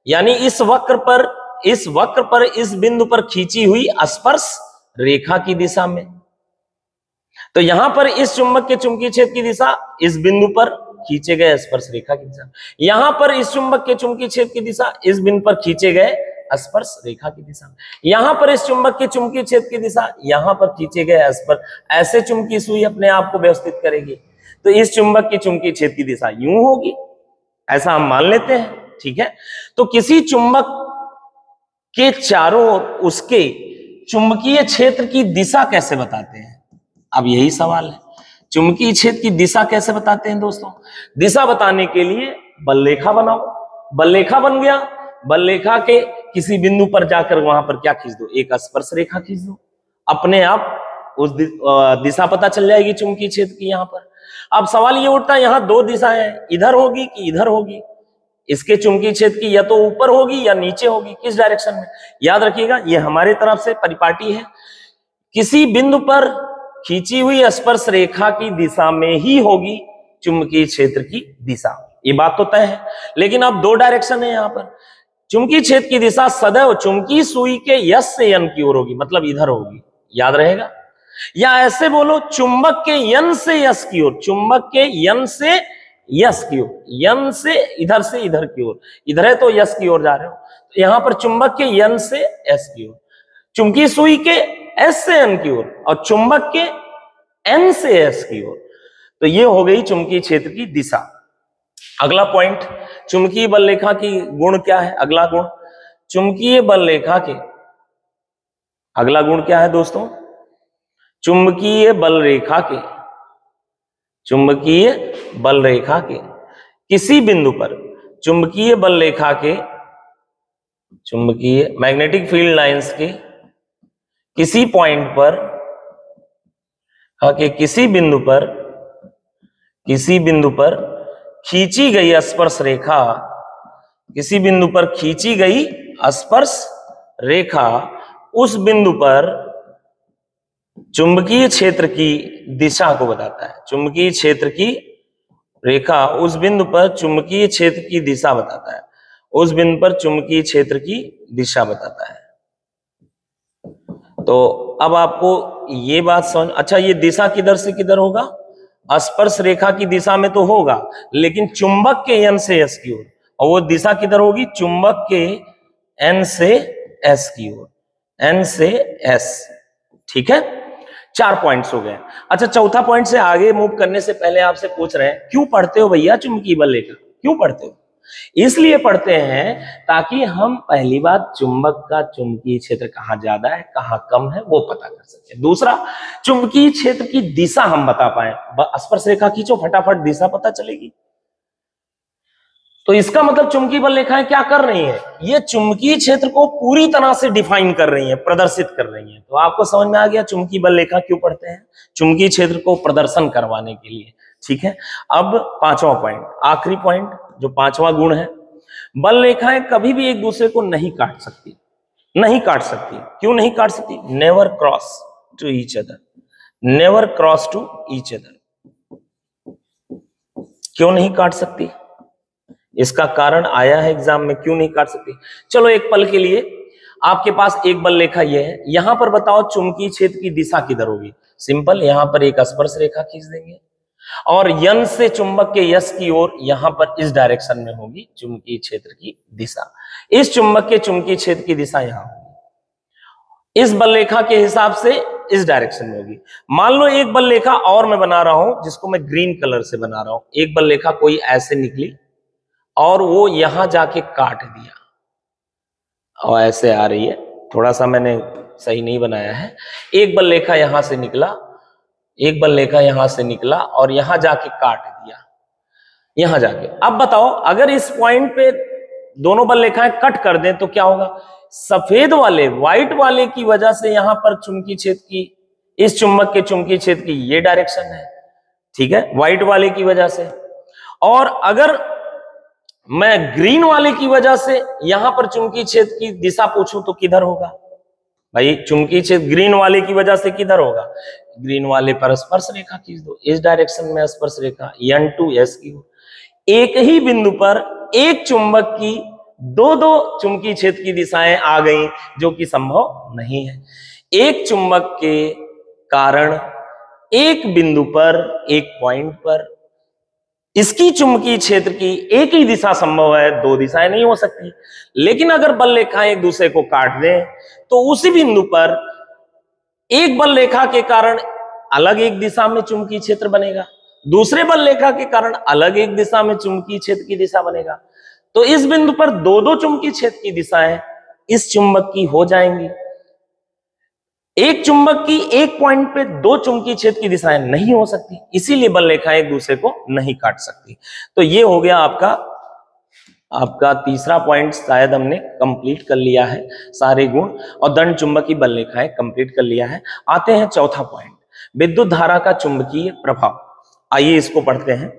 यानी इस वक्र पर इस बिंदु पर खींची हुई स्पर्श रेखा की दिशा में। तो यहां पर इस चुंबक के चुंबकीय क्षेत्र की दिशा इस बिंदु पर खींचे गए स्पर्श रेखा की दिशा, यहां पर इस चुंबक के चुंबकीय क्षेत्र की दिशा इस बिंदु पर खींचे गए स्पर्श रेखा की दिशा, यहां पर इस चुंबक के चुंबकीय क्षेत्र की दिशा यहां पर खींचे गए स्पर्श। ऐसे चुंबकीय सुई अपने आप को व्यवस्थित करेगी, तो इस चुंबक के चुंबकीय क्षेत्र की दिशा यूं होगी, ऐसा हम मान लेते हैं, ठीक है। तो किसी चुंबक के चारों ओर उसके चुंबकीय क्षेत्र की दिशा कैसे बताते हैं? अब यही सवाल है, चुंबकीय क्षेत्र की दिशा कैसे बताते हैं दोस्तों? दिशा बताने के लिए बल रेखा बनाओ, बल रेखा बन गया, बल रेखा के किसी बिंदु पर जाकर वहां पर क्या खींच दो? एक स्पर्श रेखा खींच दो, अपने आप उस दिशा पता चल जाएगी चुंबकीय क्षेत्र की। यहां पर अब सवाल ये उठता है, यहां दो दिशाएं, इधर होगी कि इधर होगी? इसके चुंबकीय क्षेत्र की या तो ऊपर होगी या नीचे होगी, किस डायरेक्शन में? याद रखिएगा, ये हमारे तरफ से परिपाटी है, किसी बिंदु पर खींची हुई स्पर्श रेखा की दिशा में ही होगी चुंबकीय क्षेत्र की दिशा, ये बात तो तय है। लेकिन अब दो डायरेक्शन है यहां पर, चुंबकीय क्षेत्र की दिशा सदैव चुंबकीय सुई के यस से यन की ओर होगी, मतलब इधर होगी, याद रहेगा। या ऐसे बोलो, चुंबक के यन से यस की ओर, चुंबक के यन से यस की ओर, यन से इधर की ओर, इधर है तो यस की ओर जा रहे हो, तो यहां पर चुंबक के यन से एस की ओर, चुंबकीय सुई के एस से एन की ओर, और चुंबक के एन से एस की ओर। तो ये हो गई चुंबकीय क्षेत्र की दिशा। अगला पॉइंट, चुंबकीय बल रेखा की गुण क्या है? अगला गुण, चुंबकीय बल रेखा के अगला गुण क्या है दोस्तों? चुंबकीय बल रेखा के, चुंबकीय बल रेखा के किसी बिंदु पर, चुंबकीय बल रेखा के, चुंबकीय मैग्नेटिक फील्ड लाइंस के किसी पॉइंट पर, किसी बिंदु पर खींची गई स्पर्श रेखा, किसी बिंदु पर खींची गई स्पर्श रेखा उस बिंदु पर चुंबकीय क्षेत्र की दिशा को बताता है। चुंबकीय क्षेत्र की रेखा उस बिंदु पर चुंबकीय क्षेत्र की दिशा बताता है, उस बिंदु पर चुंबकीय क्षेत्र की दिशा बताता है। तो अब आपको ये बात समझ, अच्छा ये दिशा किधर से किधर होगा? स्पर्श रेखा की दिशा में तो होगा, लेकिन चुंबक के एन से एस की ओर, और वो दिशा किधर होगी? चुंबक के एन से एस की ओर, एन से एस, ठीक है। 4 पॉइंट्स हो गए। अच्छा, चौथा पॉइंट से आगे मूव करने से पहले आपसे पूछ रहे हैं, क्यों पढ़ते हो भैया चुंबकीय बल रेखा? क्यों पढ़ते हो? इसलिए पढ़ते हैं ताकि हम पहली बात चुंबक का चुंबकीय क्षेत्र कहां ज्यादा है कहां कम है वो पता कर सके। दूसरा, चुंबकीय क्षेत्र की दिशा हम बता पाए, स्पर्श रेखा खींचो फटाफट दिशा पता चलेगी। तो इसका मतलब चुंबकीय बल रेखाएं क्या कर रही हैं? ये चुंबकीय क्षेत्र को पूरी तरह से डिफाइन कर रही हैं, प्रदर्शित कर रही हैं। तो आपको समझ में आ गया चुंबकीय बल रेखा क्यों पढ़ते हैं? चुंबकीय क्षेत्र को प्रदर्शन करवाने के लिए, ठीक है। अब 5वां पॉइंट, आखिरी पॉइंट, जो 5वां गुण है, बल रेखाएं कभी भी एक दूसरे को नहीं काट सकती, नहीं काट सकती। क्यों नहीं काट सकती? Never cross to each other, never cross to each other. क्यों नहीं काट सकती? इसका कारण आया है एग्जाम में, क्यों नहीं काट सकती? चलो एक पल के लिए आपके पास एक बल रेखा ये है, यहां पर बताओ चुंबकीय क्षेत्र की दिशा किधर होगी? सिंपल, यहां पर एक स्पर्श रेखा खींच देंगे और यन से चुंबक के यस की ओर यहां पर इस डायरेक्शन में होगी चुंबकीय क्षेत्र की दिशा। इस चुंबक के चुंबकीय क्षेत्र की दिशा यहां होगी, इस बल रेखा के हिसाब से इस डायरेक्शन में होगी। मान लो एक बल रेखा और मैं बना रहा हूं, जिसको मैं ग्रीन कलर से बना रहा हूं। एक बल रेखा कोई ऐसे निकली और वो यहां जाके काट दिया और ऐसे आ रही है, थोड़ा सा मैंने सही नहीं बनाया है। एक बल रेखा यहां से निकला, एक बल रेखा यहां से निकला और यहां जाके काट दिया, यहां जाके। अब बताओ अगर इस पॉइंट पे दोनों बल रेखाएं कट कर दें तो क्या होगा? सफेद वाले, व्हाइट वाले की वजह से यहां पर चुंबकीय क्षेत्र की, इस चुंबक के चुंबकीय क्षेत्र की ये डायरेक्शन है, ठीक है, व्हाइट वाले की वजह से। और अगर मैं ग्रीन वाले की वजह से यहां पर चुंबकीय क्षेत्र की दिशा पूछूं तो किधर होगा? भाई चुंबकीय क्षेत्र ग्रीन वाले की वजह से किधर होगा? ग्रीन वाले पर स्पर्श रेखा खींच दो, इस डायरेक्शन में स्पर्श रेखा N to S की हो। एक ही बिंदु पर एक चुंबक की दो दो चुंबकीय क्षेत्र की दिशाएं आ गई, जो कि संभव नहीं है। एक चुंबक के कारण एक बिंदु पर, एक पॉइंट पर इसकी चुंबकीय क्षेत्र की एक ही दिशा संभव है, दो दिशाएं नहीं हो सकती। लेकिन अगर बल रेखाएं एक दूसरे को काट दें तो उसी बिंदु पर एक बल रेखा के कारण अलग एक दिशा में चुंबकीय क्षेत्र बनेगा, दूसरे बल रेखा के कारण अलग एक दिशा में चुंबकीय क्षेत्र की दिशा बनेगा। तो इस बिंदु पर दो दो चुंबकीय क्षेत्र की दिशाएं इस चुंबक की हो जाएंगी। एक चुंबक की एक पॉइंट पे दो चुंबकीय क्षेत्र की दिशाएं नहीं हो सकती, इसीलिए बल रेखाएं एक दूसरे को नहीं काट सकती। तो ये हो गया आपका तीसरा पॉइंट, शायद हमने कंप्लीट कर लिया है सारे गुण, और दंड चुंबकीय बल रेखाएं कंप्लीट कर लिया है। आते हैं चौथा पॉइंट, विद्युत धारा का चुंबकीय प्रभाव। आइए इसको पढ़ते हैं।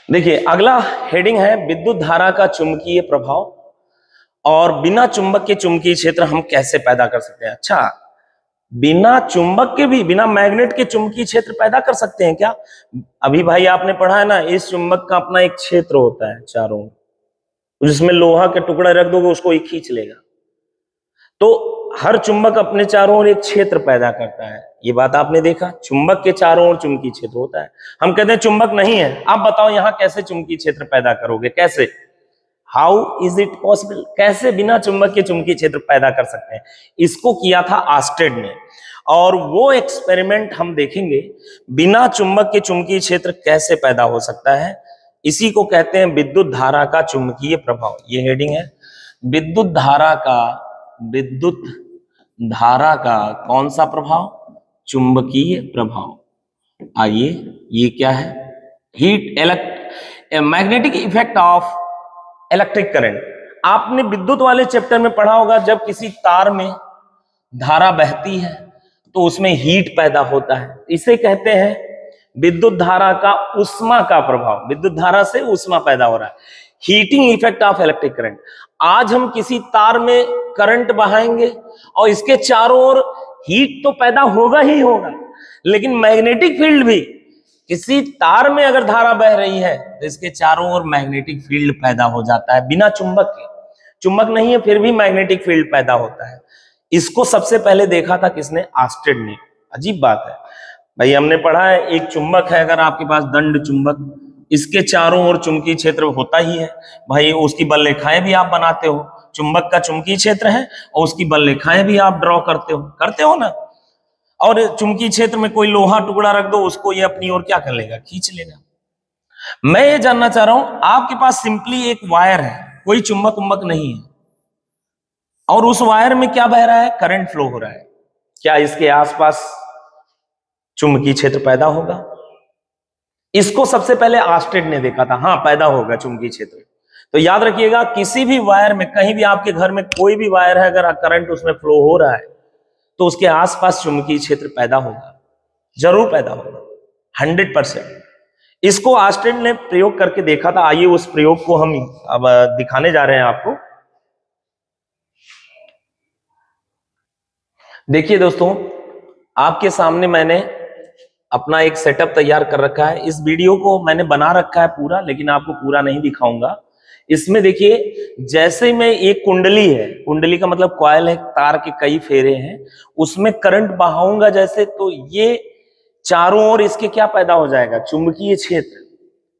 देखिए अगला हेडिंग है विद्युत धारा का चुंबकीय प्रभाव और बिना चुंबक के चुंबकीय क्षेत्र हम कैसे पैदा कर सकते हैं। अच्छा, बिना चुंबक के भी, बिना मैग्नेट के चुंबकीय क्षेत्र पैदा कर सकते हैं क्या? अभी भाई आपने पढ़ा है ना, इस चुंबक का अपना एक क्षेत्र होता है चारों, जिसमें लोहा के टुकड़ा रख दोगे उसको ही खींच लेगा। तो हर चुंबक अपने चारों ओर एक क्षेत्र पैदा करता है, ये बात आपने देखा। चुंबक के चारों ओर चुंबकीय क्षेत्र होता है। हम कहते हैं चुंबक नहीं है, आप बताओ यहां कैसे चुंबकीय क्षेत्र पैदा करोगे? कैसे? How is it possible? कैसे बिना चुंबक के चुंबकीय क्षेत्र पैदा कर सकते हैं? इसको किया था आस्टेड ने, और वो एक्सपेरिमेंट हम देखेंगे, बिना चुंबक के चुंबकीय क्षेत्र कैसे पैदा हो सकता है। इसी को कहते हैं विद्युत धारा का चुंबकीय प्रभाव। ये हेडिंग है विद्युत धारा का कौन सा प्रभाव? चुंबकीय प्रभाव। आइए, ये क्या है? Magnetic effect of electric current. आपने विद्युत वाले चैप्टर में पढ़ा होगा, जब किसी तार में धारा बहती है तो उसमें हीट पैदा होता है, इसे कहते हैं विद्युत धारा का ऊष्मा का प्रभाव। विद्युत धारा से ऊष्मा पैदा हो रहा है, heating effect of electric current. आज हम किसी तार में करंट बहाएंगे और इसके चारों ओर हीट तो पैदा होगा ही होगा, लेकिन मैग्नेटिक फील्ड भी, किसी तार में अगर धारा बह रही है तो इसके चारों ओर मैग्नेटिक फील्ड पैदा हो जाता है। बिना चुंबक के, चुंबक नहीं है फिर भी मैग्नेटिक फील्ड पैदा होता है। इसको सबसे पहले देखा था किसने? आस्टेड ने। अजीब बात है भाई, हमने पढ़ा है एक चुंबक है, अगर आपके पास दंड चुंबक, इसके चारों ओर चुंबकीय क्षेत्र होता ही है भाई, उसकी बल रेखाएं भी आप बनाते हो, चुंबक का चुंबकीय क्षेत्र है और उसकी बल रेखाएं भी आप ड्रॉ करते हो ना। और चुंबकीय क्षेत्र में कोई लोहा टुकड़ा रख दो, उसको ये अपनी ओर क्या कर लेगा? खींच लेगा। मैं ये जानना चाह रहा हूं, आपके पास सिंपली एक वायर है, कोई चुंबक उम्बक नहीं है, और उस वायर में क्या बह रहा है? करंट फ्लो हो रहा है। क्या इसके आसपास चुंबकीय क्षेत्र पैदा होगा? इसको सबसे पहले आस्टेड ने देखा था, हाँ पैदा होगा चुंबकीय क्षेत्र। तो याद रखिएगा, किसी भी वायर में, कहीं भी आपके घर में कोई भी वायर है, अगर करंट उसमें फ्लो हो रहा है तो उसके आसपास चुंबकीय क्षेत्र पैदा होगा, जरूर पैदा होगा, 100%। इसको आस्टेड ने प्रयोग करके देखा था। आइए उस प्रयोग को हम अब दिखाने जा रहे हैं आपको। देखिए दोस्तों, आपके सामने मैंने अपना एक सेटअप तैयार कर रखा है। इस वीडियो को मैंने बना रखा है पूरा, लेकिन आपको पूरा नहीं दिखाऊंगा। इसमें देखिए, जैसे में एक कुंडली है, कुंडली का मतलब कॉइल है, तार के कई फेरे हैं, उसमें करंट बहाऊंगा जैसे, तो ये चारों ओर इसके क्या पैदा हो जाएगा, चुंबकीय क्षेत्र।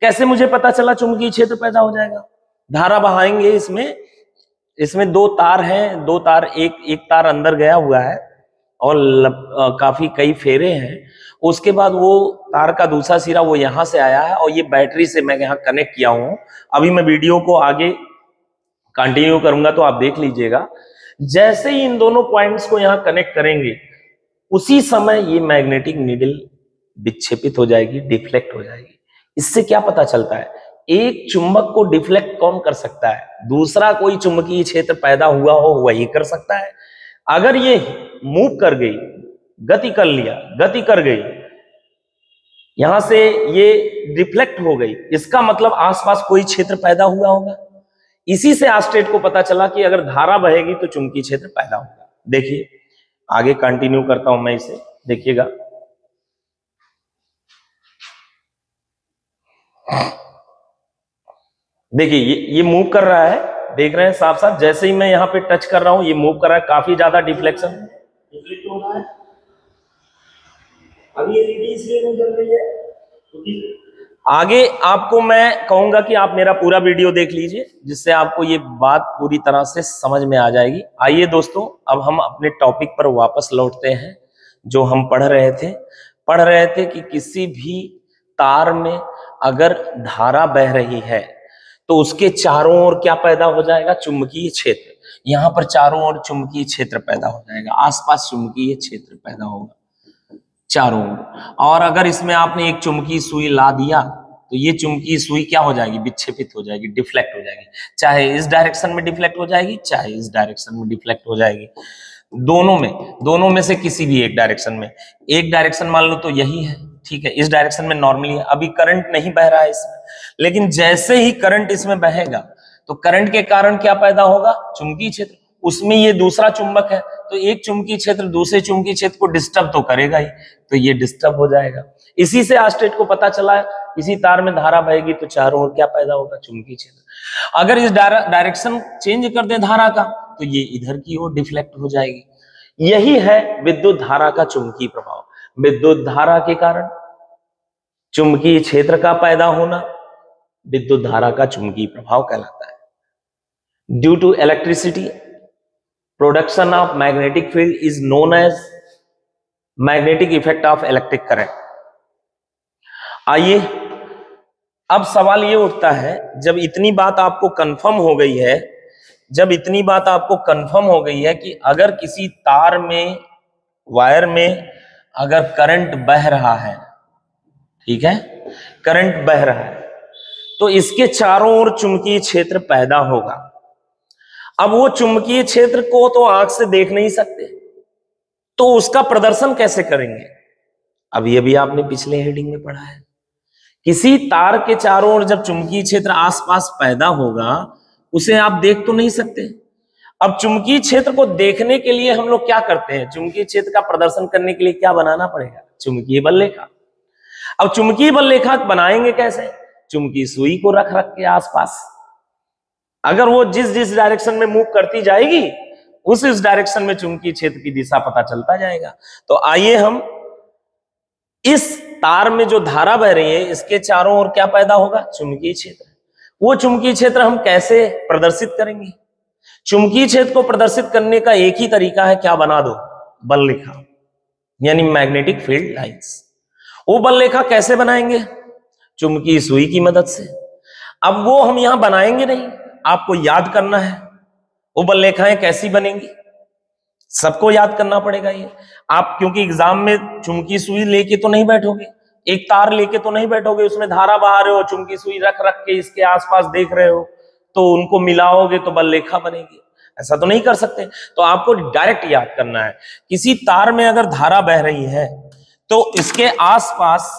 कैसे मुझे पता चला चुंबकीय क्षेत्र पैदा हो जाएगा? धारा बहाएंगे इसमें दो तार हैं, दो तार, एक तार अंदर गया हुआ है और काफी कई फेरे हैं। उसके बाद वो तार का दूसरा सिरा वो यहां से आया है और ये बैटरी से मैं यहां कनेक्ट किया हूं। अभी मैं वीडियो को आगे कंटिन्यू करूंगा तो आप देख लीजिएगा। जैसे ही इन दोनों पॉइंट्स को यहां कनेक्ट करेंगे, उसी समय ये मैग्नेटिक नीडल विक्षेपित हो जाएगी, डिफ्लेक्ट हो जाएगी। इससे क्या पता चलता है? एक चुंबक को डिफ्लेक्ट कौन कर सकता है? दूसरा कोई चुंबकीय क्षेत्र पैदा हुआ हो वही कर सकता है। अगर ये मूव कर गई, गति कर गई, यहां से ये रिफ्लेक्ट हो गई, इसका मतलब आसपास कोई क्षेत्र पैदा हुआ होगा। इसी से आस्टेट को पता चला कि अगर धारा बहेगी तो चुंबकीय क्षेत्र पैदा होगा। देखिए, आगे कंटिन्यू करता हूं मैं इसे, देखिएगा। देखिए, ये मूव कर रहा है, देख रहे हैं साफ साफ। जैसे ही मैं यहां पे टच कर रहा हूं, ये मूव कर रहा है, काफी ज्यादा डिफ्लेक्शन हो रहा है। अभी एलईडी इसलिए नहीं जल रही है क्योंकि आगे आपको मैं कहूंगा कि आप मेरा पूरा वीडियो देख लीजिए, जिससे आपको ये बात पूरी तरह से समझ में आ जाएगी। आइए दोस्तों, अब हम अपने टॉपिक पर वापस लौटते हैं। जो हम पढ़ रहे थे कि किसी भी तार में अगर धारा बह रही है तो उसके चारों ओर क्या पैदा हो जाएगा? चुंबकीय क्षेत्र। यहां पर चारों ओर चुंबकीय क्षेत्र पैदा हो जाएगा, आसपास चुंबकीय क्षेत्र पैदा होगा चारों ओर। और अगर इसमें आपने एक चुंबकीय सुई ला दिया तो ये चुंबकीय सुई क्या हो जाएगी? विक्षेपित हो जाएगी, डिफ्लेक्ट हो जाएगी। चाहे इस डायरेक्शन में डिफ्लेक्ट हो जाएगी, चाहे इस डायरेक्शन में डिफ्लेक्ट हो जाएगी। दोनों में से किसी भी एक डायरेक्शन में। एक डायरेक्शन मान लो तो यही है, ठीक है, इस डायरेक्शन में नॉर्मली है। अभी करंट नहीं बह रहा है इसमें, लेकिन जैसे ही करंट इसमें बहेगा तो करंट के कारण क्या पैदा होगा? चुंबकीय क्षेत्र। उसमें ये दूसरा चुंबक है, तो एक चुंबकीय क्षेत्र दूसरे चुंबकीय क्षेत्र को डिस्टर्ब तो करेगा ही, तो ये डिस्टर्ब हो जाएगा। इसी से आस्टेट को पता चला है, किसी तार में धारा बहेगी तो चारों ओर क्या पैदा होगा? चुंबकीय क्षेत्र। अगर इस डायरेक्शन चेंज कर दें धारा का तो ये इधर की ओर डिफ्लेक्ट हो जाएगी। यही है विद्युत धारा का चुंबकीय प्रभाव। विद्युत धारा के कारण चुंबकीय क्षेत्र का पैदा होना विद्युत धारा का चुंबकीय प्रभाव कहलाता है। Due to electricity, production of magnetic field is known as magnetic effect of electric current. आइए, अब सवाल ये उठता है, जब इतनी बात आपको कंफर्म हो गई है, कि अगर किसी तार में, वायर में अगर करंट बह रहा है, ठीक है, करंट बह रहा है, तो इसके चारों ओर चुंबकीय क्षेत्र पैदा होगा। अब वो चुंबकीय क्षेत्र को तो आंख से देख नहीं सकते, तो उसका प्रदर्शन कैसे करेंगे? अभी आपने पिछले हेडिंग में पढ़ा है, किसी तार के चारों ओर जब चुंबकीय क्षेत्र आसपास पैदा होगा, उसे आप देख तो नहीं सकते। अब चुंबकीय क्षेत्र को देखने के लिए हम लोग क्या करते हैं? चुंबकीय क्षेत्र का प्रदर्शन करने के लिए क्या बनाना पड़ेगा? चुंबकीय बल रेखा। अब चुंबकीय बल रेखा बनाएंगे कैसे? चुंबकीय सुई को रख के आसपास, अगर वो जिस डायरेक्शन में मूव करती जाएगी, उस डायरेक्शन में चुंबकीय क्षेत्र की दिशा पता चलता जाएगा। तो आइए हम इस तार में जो धारा बह रही है, इसके चारों ओर क्या पैदा होगा? चुंबकीय क्षेत्र। वो चुंबकीय क्षेत्र हम कैसे प्रदर्शित करेंगे? चुंबकीय क्षेत्र को प्रदर्शित करने का एक ही तरीका है, क्या बना दो? बल रेखा, यानी मैग्नेटिक फील्ड लाइंस। वो बल रेखा कैसे बनाएंगे? चुंबकीय सुई की मदद से। अब वो हम यहां बनाएंगे नहीं, आपको याद करना है वो बल रेखाएं कैसी बनेंगी, सबको याद करना पड़ेगा ये। आप क्योंकि एग्जाम में चुंबकीय सुई लेके तो नहीं बैठोगे, एक तार लेके तो नहीं बैठोगे, उसमें धारा बहा रहे हो, चुंबकीय सुई रख के इसके आसपास देख रहे हो, तो उनको मिलाओगे तो बल रेखा बनेगी। ऐसा तो नहीं कर सकते। तो आपको डायरेक्ट याद करना है, किसी तार में अगर धारा बह रही है तो इसके आसपास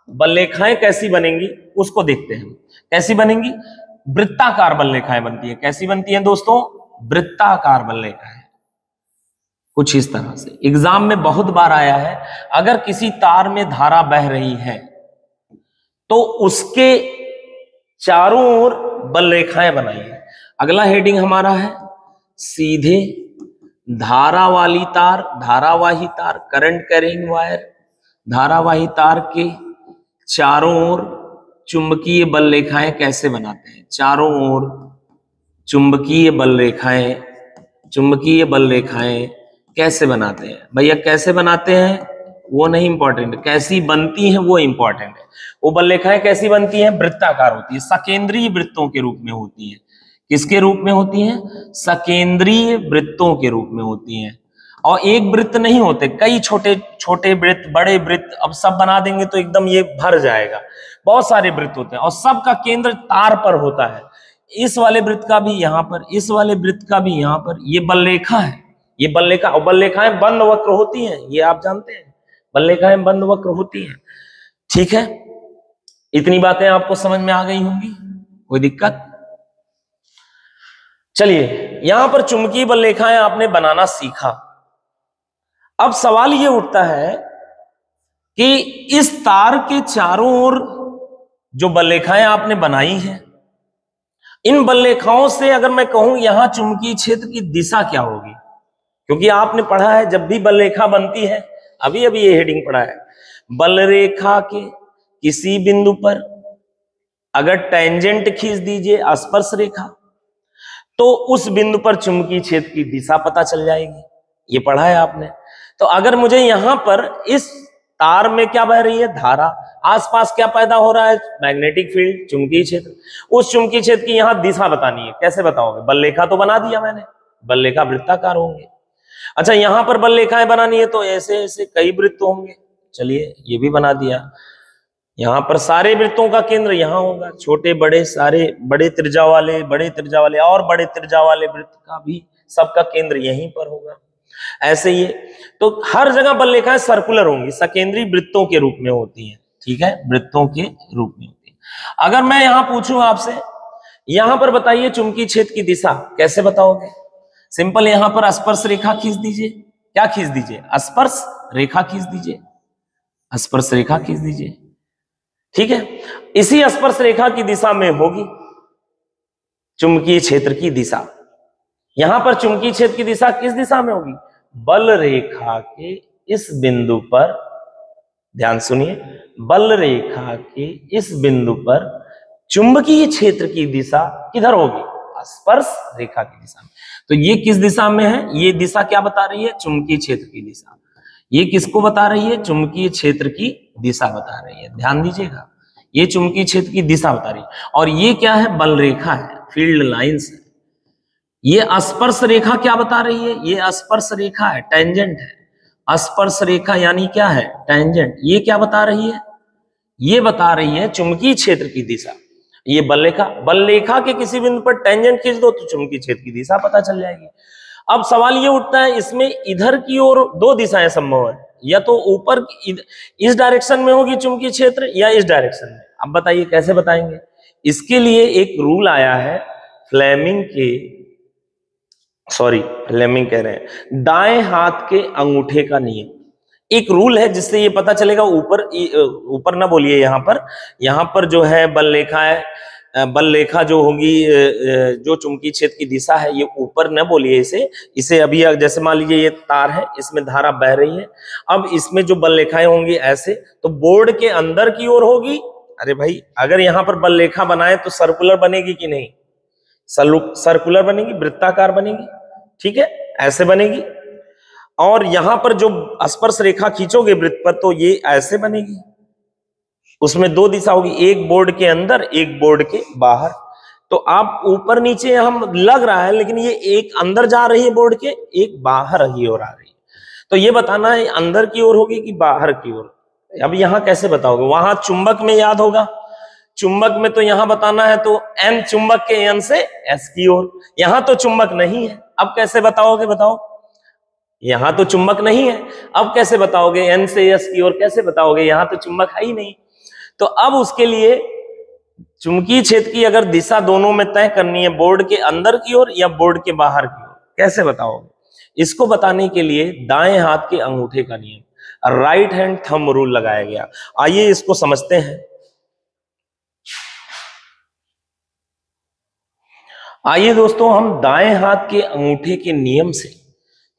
बल रेखाएं कैसी बनेंगी, उसको देखते हैं। कैसी बनेंगी? वृत्ताकार बल रेखाएं बनती है। कैसी बनती है दोस्तों? वृत्ताकार बल रेखाएं। कुछ इस तरह से एग्जाम में बहुत बार आया है, अगर किसी तार में धारा बह रही है तो उसके चारों ओर बल रेखाएं बनाइए। अगला हेडिंग हमारा है सीधे धारा वाली तार, धारावाही तार, करंट कैरिंग वायर, धारावाही तार के चारों ओर चुंबकीय बल रेखाएं कैसे बनाते हैं। चारों ओर चुंबकीय बल रेखाएं, चुंबकीय बल रेखाएं कैसे बनाते हैं भैया, कैसे बनाते हैं वो नहीं इंपॉर्टेंट, कैसी बनती हैं वो इंपॉर्टेंट है। वो बल रेखाएं कैसी बनती हैं, वृत्ताकार होती है, सकेंद्रीय वृत्तों के रूप में होती हैं। किसके रूप में होती हैं, सकेंद्रीय वृत्तों के रूप में होती हैं। और एक वृत्त नहीं होते, कई छोटे छोटे वृत्त, बड़े वृत्त, अब सब बना देंगे तो एकदम ये भर जाएगा। बहुत सारे वृत्त होते हैं और सबका केंद्र तार पर होता है। इस वाले वृत्त का भी यहां पर, इस वाले वृत्त का भी यहां पर, ये बल रेखा है, ये बल रेखा। और बल रेखाएं बंद वक्र होती हैं, ये आप जानते हैं, बल रेखाएं बंद वक्र होती हैं। ठीक है, इतनी बातें आपको समझ में आ गई होंगी, कोई दिक्कत। चलिए, यहां पर चुंबकीय बल रेखाएं आपने बनाना सीखा। अब सवाल यह उठता है कि इस तार के चारों ओर जो बल रेखाएं आपने बनाई हैं, इन बल रेखाओं से अगर मैं कहूं यहां चुंबकीय क्षेत्र की दिशा क्या होगी, क्योंकि आपने पढ़ा है जब भी बल रेखा बनती है, अभी अभी ये हेडिंग पढ़ा है, बल रेखा के किसी बिंदु पर अगर टेंजेंट खींच दीजिए, स्पर्श रेखा, तो उस बिंदु पर चुंबकीय क्षेत्र की दिशा पता चल जाएगी। ये पढ़ा है आपने। तो अगर मुझे यहां पर इस तार में क्या बह रही है, धारा, आसपास क्या पैदा हो रहा है, मैग्नेटिक फील्ड, चुंबकीय क्षेत्र, उस चुंबकीय क्षेत्र की यहां दिशा बतानी है। कैसे बताओगे, बल रेखा तो बना दिया मैंने, बल रेखा वृत्ताकार होंगे। अच्छा, यहां पर बल रेखाएं बनानी है तो ऐसे ऐसे कई वृत्त होंगे। चलिए, ये भी बना दिया। यहां पर सारे वृत्तों का केंद्र यहां होगा, छोटे बड़े सारे, बड़े त्रिज्या वाले, बड़े त्रिज्या वाले और बड़े त्रिज्या वाले वृत्त का भी सबका केंद्र यहीं पर होगा। ऐसे ही तो हर जगह बल रेखाएं सर्कुलर होंगी, सकेंद्रीय वृत्तों के रूप में होती हैं। ठीक है, वृत्तों के रूप में होती है। अगर मैं यहां पूछूं आपसे, यहां पर बताइए चुंबकीय क्षेत्र की दिशा, कैसे बताओगे। सिंपल, यहां पर स्पर्श रेखा खींच दीजिए। क्या खींच दीजिए, स्पर्श रेखा खींच दीजिए, स्पर्श रेखा खींच दीजिए। ठीक है, इसी स्पर्श रेखा की दिशा में होगी चुंबकीय क्षेत्र की दिशा। यहां पर चुंबकीय क्षेत्र की दिशा किस दिशा में होगी, बल रेखा के इस बिंदु पर, ध्यान सुनिए, बल रेखा के इस बिंदु पर चुंबकीय क्षेत्र की दिशा किधर होगी, स्पर्श रेखा की दिशा में। तो ये किस दिशा में है, ये दिशा क्या बता रही है, चुंबकीय क्षेत्र की दिशा। ये किसको बता रही है, चुंबकीय क्षेत्र की दिशा बता रही है। ध्यान दीजिएगा, ये चुंबकीय क्षेत्र की दिशा बता रही है। और ये क्या है, बल रेखा है, फील्ड लाइंस है। ये स्पर्श रेखा क्या बता रही है, ये स्पर्श रेखा है, टेंजेंट है। स्पर्श रेखा यानी क्या है, टेंजेंट। ये क्या बता रही है, ये बता रही है चुंबकीय क्षेत्र की दिशा। ये बल रेखा, बल रेखा के किसी बिंदु पर टेंजेंट खींच दो तो चुंबकीय क्षेत्र की दिशा पता चल जाएगी। अब सवाल ये उठता है, इसमें इधर की ओर दो दिशाएं संभव है, या तो ऊपर इस डायरेक्शन में होगी चुंबकीय क्षेत्र, या इस डायरेक्शन में। अब बताइए कैसे बताएंगे। इसके लिए एक रूल आया है, फ्लेमिंग कह रहे हैं, दाएं हाथ के अंगूठे का नियम। एक रूल है जिससे ये पता चलेगा, ऊपर ना बोलिए, यहां पर जो है बल रेखा है, बल रेखा जो होगी, जो चुंबकीय क्षेत्र की दिशा है, ये ऊपर न बोलिए, इसे अभी जैसे मान लीजिए ये तार है, इसमें धारा बह रही है। अब इसमें जो बल रेखाएं होंगी ऐसे, तो बोर्ड के अंदर की ओर होगी। अरे भाई, अगर यहां पर बल रेखा बनाए तो सर्कुलर बनेगी कि नहीं, सर्कुलर बनेगी, वृत्ताकार बनेगी। ठीक है, ऐसे बनेगी। और यहां पर जो स्पर्श रेखा खींचोगे वृत्त पर, तो ये ऐसे बनेगी। उसमें दो दिशा होगी, एक बोर्ड के अंदर, एक बोर्ड के बाहर। तो आप ऊपर नीचे हम लग रहा है, लेकिन ये एक अंदर जा रही है बोर्ड के, एक बाहर की ओर आ रही है। तो ये बताना है अंदर की ओर होगी कि बाहर की ओर। अब यहां कैसे बताओगे, वहां चुंबक में याद होगा, चुंबक में तो यहां बताना है तो एन, चुंबक के एन से एस की ओर। यहां तो चुंबक नहीं है, अब कैसे बताओगे, बताओ। यहां तो चुंबक नहीं है, अब कैसे बताओगे, एन से एस की ओर कैसे बताओगे, यहां तो चुंबक है ही नहीं। तो अब उसके लिए चुंबकीय क्षेत्र की अगर दिशा दोनों में तय करनी है, बोर्ड के अंदर की ओर या बोर्ड के बाहर की ओर, कैसे बताओगे। इसको बताने के लिए दाएं हाथ के अंगूठे का नियम, राइट हैंड थंब रूल लगाया गया। आइए इसको समझते हैं। आइए दोस्तों, हम दाएं हाथ के अंगूठे के नियम से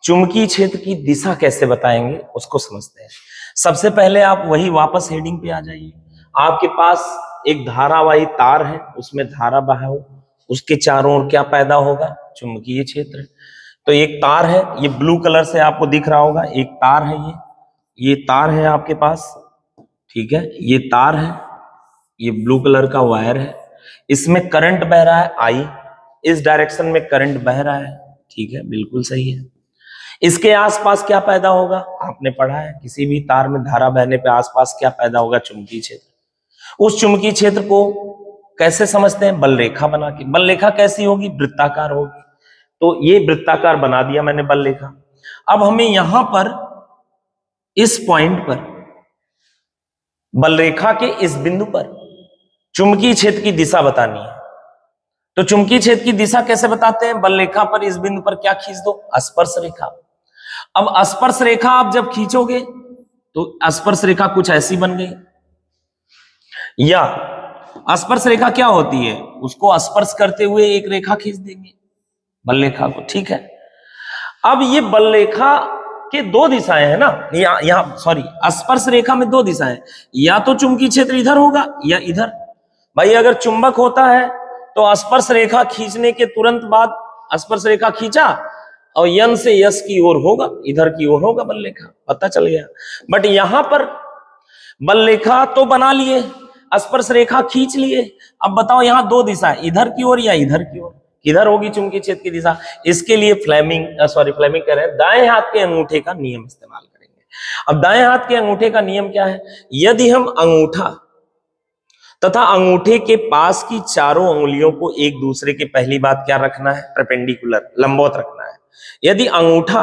चुंबकीय क्षेत्र की दिशा कैसे बताएंगे उसको समझते हैं। सबसे पहले आप वही वापस हेडिंग पे आ जाइए। आपके पास एक धारावाही तार है, उसमें धारा बहाओ, उसके चारों ओर क्या पैदा होगा? चुंबकीय क्षेत्र। तो एक तार है, ये ब्लू कलर से आपको दिख रहा होगा, एक तार है, ये तार है आपके पास, ठीक है, ये तार है, ये ब्लू कलर का वायर है, इसमें करंट बह रहा है आई, इस डायरेक्शन में करंट बह रहा है, ठीक है, बिल्कुल सही है। इसके आसपास क्या पैदा होगा? आपने पढ़ा है, किसी भी तार में धारा बहने पे आसपास क्या पैदा होगा? चुंबकीय क्षेत्र। उस चुंबकीय क्षेत्र को कैसे समझते हैं? बल रेखा बना के। बल रेखा कैसी होगी? वृत्ताकार होगी। तो ये वृत्ताकार बना दिया मैंने बल रेखा। अब हमें यहां पर इस पॉइंट पर बल रेखा के इस बिंदु पर चुंबकीय क्षेत्र की दिशा बतानी है। तो चुंबकीय क्षेत्र की दिशा कैसे बताते हैं? बल रेखा पर इस बिंदु पर क्या खींच दो? स्पर्श रेखा। अब स्पर्श रेखा आप जब खींचोगे तो स्पर्श रेखा कुछ ऐसी बन गई, या स्पर्श रेखा क्या होती है? उसको स्पर्श करते हुए एक रेखा खींच देंगे, बल रेखा को, ठीक है। अब ये बल रेखा के दो दिशाएं हैं ना, यहां सॉरी, स्पर्श रेखा में दो दिशाएं, या तो चुंबकीय क्षेत्र इधर होगा या इधर। भाई अगर चुंबक होता है तो स्पर्श रेखा खींचने के तुरंत बाद स्पर्श रेखा खींचा और यन से यस की ओर होगा, इधर की ओर होगा बल रेखा, पता चल गया। बट यहां पर बल रेखा तो बना लिए, स्पर्श रेखा खींच लिए, अब बताओ यहां दो दिशा, इधर की ओर या इधर की ओर, किधर होगी चुंबकीय क्षेत्र की दिशा? इसके लिए फ्लेमिंग कह रहे हैं, दाएं हाथ के अंगूठे का नियम इस्तेमाल करेंगे। अब दाएं हाथ के अंगूठे का नियम क्या है? यदि हम अंगूठा तथा अंगूठे के पास की चारों उंगलियों को एक दूसरे के, पहली बात क्या रखना है? परपेंडिकुलर, लंबवत रखना है। यदि अंगूठा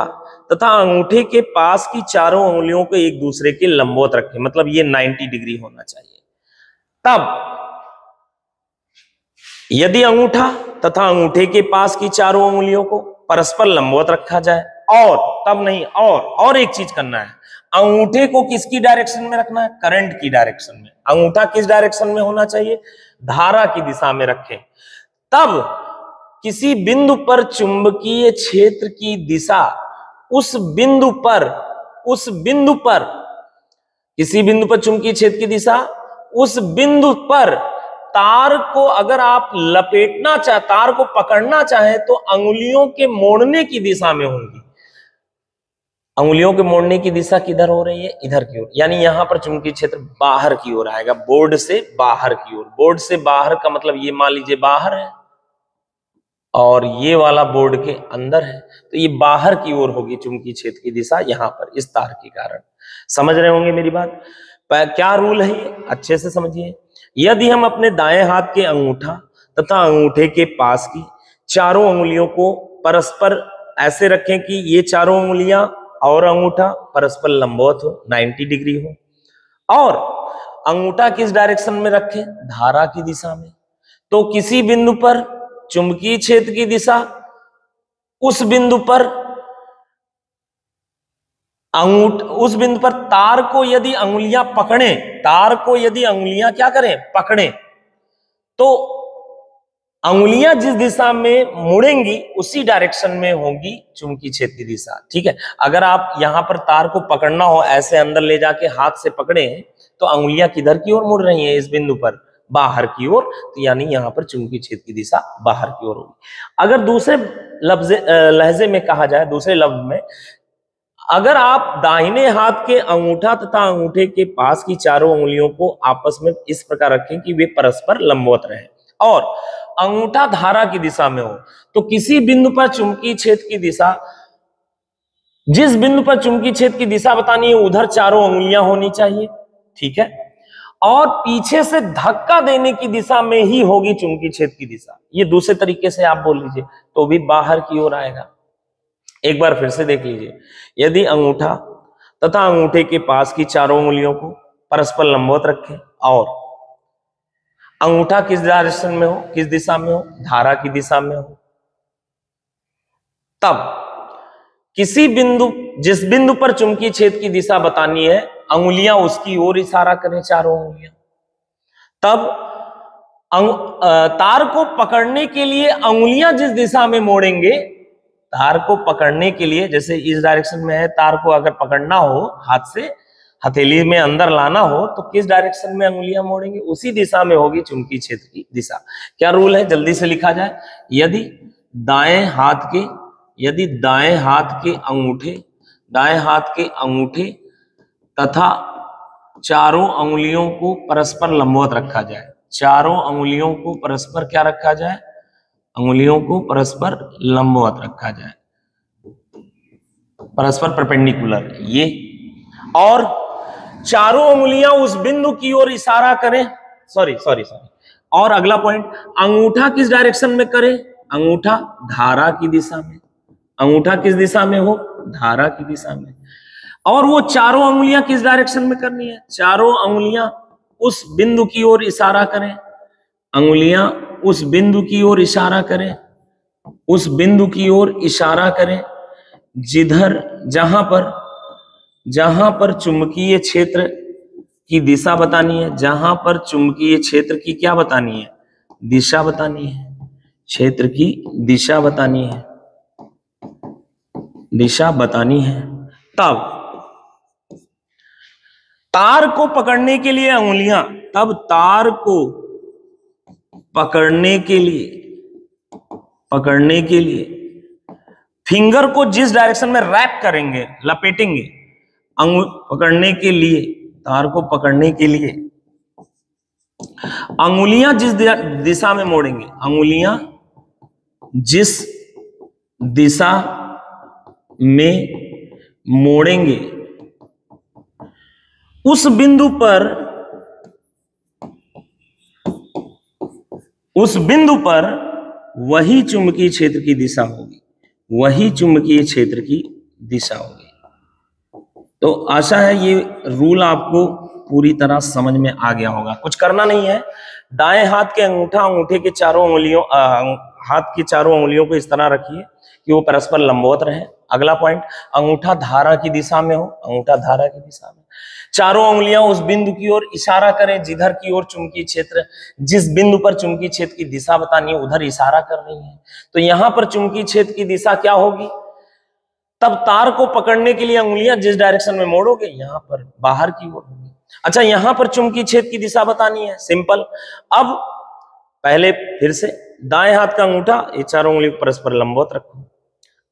तथा अंगूठे के पास की चारों उंगलियों को एक दूसरे के लंबवत रखें, मतलब ये 90 डिग्री होना चाहिए, तब यदि अंगूठा तथा अंगूठे के पास की चारों उंगलियों को परस्पर लंबवत रखा जाए, और तब नहीं, और एक चीज करना है, अंगूठे को किसकी डायरेक्शन में रखना है? करंट की डायरेक्शन में। अंगूठा किस डायरेक्शन में होना चाहिए? धारा की दिशा में रखें। तब किसी बिंदु पर चुंबकीय क्षेत्र की दिशा उस बिंदु पर किसी बिंदु पर चुंबकीय क्षेत्र की दिशा उस बिंदु पर तार को अगर आप लपेटना चाहे, तार को पकड़ना चाहे, तो अंगुलियों के मोड़ने की दिशा में होंगी। अंगुलियों के मोड़ने की दिशा किधर हो रही है? इधर की ओर, यानी यहां पर चुंबकीय क्षेत्र बाहर की ओर आएगा, बोर्ड से बाहर की ओर। बोर्ड से बाहर का मतलब ये मान लीजिए बाहर है और ये वाला बोर्ड के अंदर है, तो ये बाहर की ओर होगी चुंबकीय क्षेत्र की दिशा, यहां पर इस तार के कारण। समझ रहे होंगे मेरी बात? क्या रूल है ये? अच्छे से समझिए। यदि हम अपने दाएं हाथ के अंगूठा तथा अंगूठे के पास की चारों उंगलियों को परस्पर ऐसे रखें कि ये चारों उंगलियां और अंगूठा परस्पर लंबवत हो, 90 डिग्री हो, और अंगूठा किस डायरेक्शन में रखें? धारा की दिशा में, तो किसी बिंदु पर चुंबकीय क्षेत्र की दिशा उस बिंदु पर उस बिंदु पर तार को यदि अंगुलियां पकड़ें, तार को यदि अंगुलियां क्या करें? पकड़ें, तो अंगुलियां जिस दिशा में मुड़ेंगी उसी डायरेक्शन में होगी चुंबकीय क्षेत्र की दिशा, ठीक है। अगर आप यहां पर तार को पकड़ना हो, ऐसे अंदर ले जाके हाथ से पकड़े, तो अंगुलियां किधर की ओर मुड़ रही हैं? इस बिंदु पर बाहर की ओर, तो यानी यहां पर चुंबकीय क्षेत्र की दिशा बाहर की ओर होगी। अगर दूसरे लहजे में कहा जाए, दूसरे लफ्ज में, अगर आप दाहिने हाथ के अंगूठा तथा अंगूठे के पास की चारों उंगलियों को आपस में इस प्रकार रखें कि वे परस्पर लंबवत रहें और अंगूठा धारा की दिशा में हो, तो किसी बिंदु पर चुंबकीय क्षेत्र की दिशा, जिस बिंदु पर चुंबकीय क्षेत्र की दिशा बतानी है उधर चारों उंगलियां होनी चाहिए, ठीक है, और पीछे से धक्का देने की दिशा में ही होगी चुंबकीय क्षेत्र की दिशा। ये दूसरे तरीके से आप बोल लीजिए तो भी बाहर की ओर आएगा। एक बार फिर से देख लीजिए, यदि अंगूठा तथा अंगूठे के पास की चारों उंगलियों को परस्पर लंबवत रखें और अंगूठा किस डायरेक्शन में हो, किस दिशा में हो? धारा की दिशा में हो, तब किसी बिंदु, जिस बिंदु पर चुंबकीय क्षेत्र की दिशा बतानी है, अंगुलियां उसकी ओर इशारा करें, चारों अंगुलियां। तब तार को पकड़ने के लिए अंगुलियां जिस दिशा में मोड़ेंगे, तार को पकड़ने के लिए, जैसे इस डायरेक्शन में है, तार को अगर पकड़ना हो हाथ से, हथेली में अंदर लाना हो, तो किस डायरेक्शन में अंगुलियां मोड़ेंगे, उसी दिशा में होगी चुंबकीय क्षेत्र की दिशा। क्या रूल है, जल्दी से लिखा जाए। यदि दाएं हाथ के अंगूठे तथा चारों अंगुलियों को परस्पर लंबवत रखा जाए, चारों अंगुलियों को परस्पर क्या रखा जाए, अंगुलियों को परस्पर लंबवत रखा जाए, परस्पर परपेंडिकुलर ये, और चारों अंगुलियां उस बिंदु की ओर इशारा करें, सॉरी, और अगला पॉइंट, अंगूठा किस डायरेक्शन में करे, अंगूठा धारा की दिशा में, अंगूठा किस दिशा में हो, धारा की दिशा में। और वो चारों अंगुलियां किस डायरेक्शन में करनी है, चारों अंगुलियां उस बिंदु की ओर इशारा करें, अंगुलियां उस बिंदु की ओर इशारा करें, उस बिंदु की ओर इशारा करें जिधर, जहां पर चुंबकीय क्षेत्र की दिशा बतानी है, जहां पर चुंबकीय क्षेत्र की क्या बतानी है, दिशा बतानी है, क्षेत्र की दिशा बतानी है, दिशा बतानी है। तब तार को पकड़ने के लिए अंगुलियां, तब तार को पकड़ने के लिए फिंगर को जिस डायरेक्शन में रैप करेंगे, लपेटेंगे, पकड़ने के लिए, तार को पकड़ने के लिए अंगुलियां जिस दिशा में मोड़ेंगे, अंगुलियां जिस दिशा में मोड़ेंगे, उस बिंदु पर वही चुंबकीय क्षेत्र की दिशा होगी, वही चुंबकीय क्षेत्र की दिशा होगी। तो आशा है ये रूल आपको पूरी तरह समझ में आ गया होगा। कुछ करना नहीं है, दाएं हाथ के अंगूठे के चारों अंगुलियों, हाथ की चारों अंगुलियों को इस तरह रखिए कि वो परस्पर लंबवत रहे। अगला पॉइंट, अंगूठा धारा की दिशा में हो, अंगूठा धारा की दिशा में, चारों अंगुलियां उस बिंदु की ओर इशारा करें जिधर की ओर चुंबकीय क्षेत्र, जिस बिंदु पर चुंबकीय क्षेत्र की दिशा बतानी है उधर इशारा कर रही है। तो यहां पर चुंबकीय क्षेत्र की दिशा क्या होगी, तब तार को पकड़ने के लिए अंगुलियां जिस डायरेक्शन में मोड़ोगे, यहां पर बाहर की ओर होगी। अच्छा, यहां पर चुंबकीय क्षेत्र की दिशा बतानी है, सिंपल। अब पहले फिर से दाएं हाथ का अंगूठा, ये चारों उंगली परस्पर लंबवत रखो,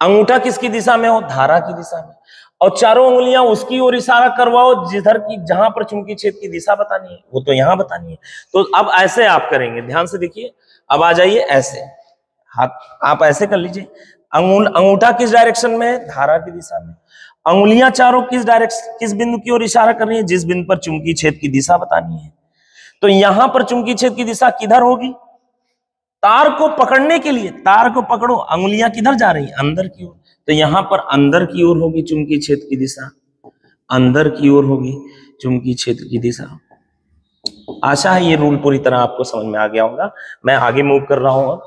अंगूठा किसकी दिशा में हो, धारा की दिशा में, और चारों उंगलियां उसकी ओर इशारा करवाओ जिधर की, जहां पर चुंबकीय क्षेत्र की दिशा बतानी है, वो तो यहां बतानी है। तो अब ऐसे आप करेंगे, ध्यान से देखिए, अब आ जाइए ऐसे, हाथ आप ऐसे कर लीजिए, अंगूठा किस डायरेक्शन में है, धारा की दिशा में, अंगुलियां चारों किस बिंदु की ओर इशारा कर रही है, जिस बिंदु पर चुंबकीय क्षेत्र की दिशा बतानी है। तो यहां पर चुंबकीय क्षेत्र की दिशा किधर होगी, तार को पकड़ने के लिए, तार को पकड़ो, अंगुलियां किधर जा रही है, अंदर की ओर, तो यहां पर अंदर की ओर होगी चुंबकीय क्षेत्र की दिशा, अंदर की ओर होगी चुंबकीय क्षेत्र की दिशा। आशा है ये रूल पूरी तरह आपको समझ में आ गया होगा। मैं आगे मूव कर रहा हूं,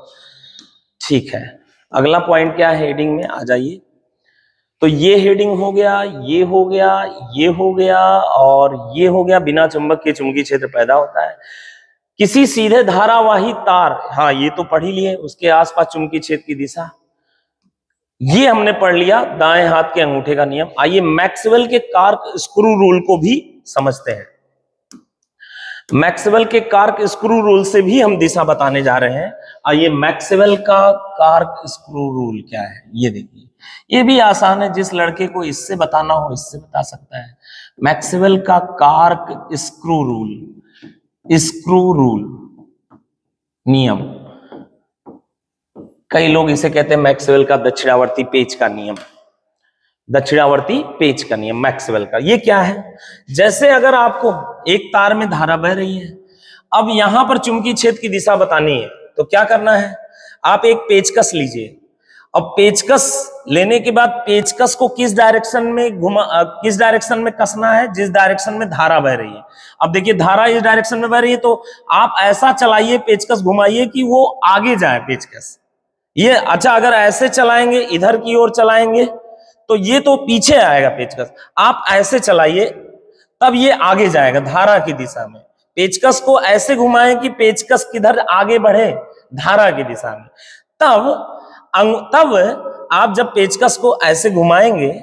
ठीक है। अगला पॉइंट क्या है, हेडिंग में आ जाइए। तो ये हेडिंग हो गया, ये हो गया, ये हो गया और ये हो गया। बिना चुंबक के चुंबकीय क्षेत्र पैदा होता है। किसी सीधे धारावाही तार, हाँ ये तो पढ़ ही लिए, उसके आसपास चुंबकीय क्षेत्र की दिशा, ये हमने पढ़ लिया, दाएं हाथ के अंगूठे का नियम। आइए मैक्सवेल के कार्क स्क्रू रूल को भी समझते हैं। मैक्सवेल के कार्क स्क्रू रूल से भी हम दिशा बताने जा रहे हैं। आइए मैक्सवेल का कार्क स्क्रू रूल क्या है, ये देखिए। ये भी आसान है, जिस लड़के को इससे बताना हो इससे बता सकता है। मैक्सवेल का कार्क स्क्रू रूल नियम, कई लोग इसे कहते हैं मैक्सवेल का दक्षिणावर्ती पेच का नियम, दक्षिणावर्ती पेच का नियम मैक्सवेल का। ये क्या है, जैसे अगर आपको एक तार में धारा बह रही है, अब यहां पर चुंबकीय क्षेत्र की दिशा बतानी है, तो क्या करना है, आप एक पेचकस लीजिए। अब पेचकस लेने के बाद पेचकस को किस डायरेक्शन में कसना है, जिस डायरेक्शन में धारा बह रही है। अब देखिए धारा इस डायरेक्शन में बह रही है, तो आप ऐसा चलाइए, पेचकस घुमाइए कि वो आगे जाए पेचकस। ये अच्छा, अगर ऐसे चलाएंगे, इधर की ओर चलाएंगे, तो ये तो पीछे आएगा पेचकस, आप ऐसे चलाइए तब ये आगे जाएगा धारा की दिशा में। पेचकस को ऐसे घुमाएं कि पेचकस किधर आगे बढ़े, धारा की दिशा में। तब आप जब पेचकस को ऐसे घुमाएंगे,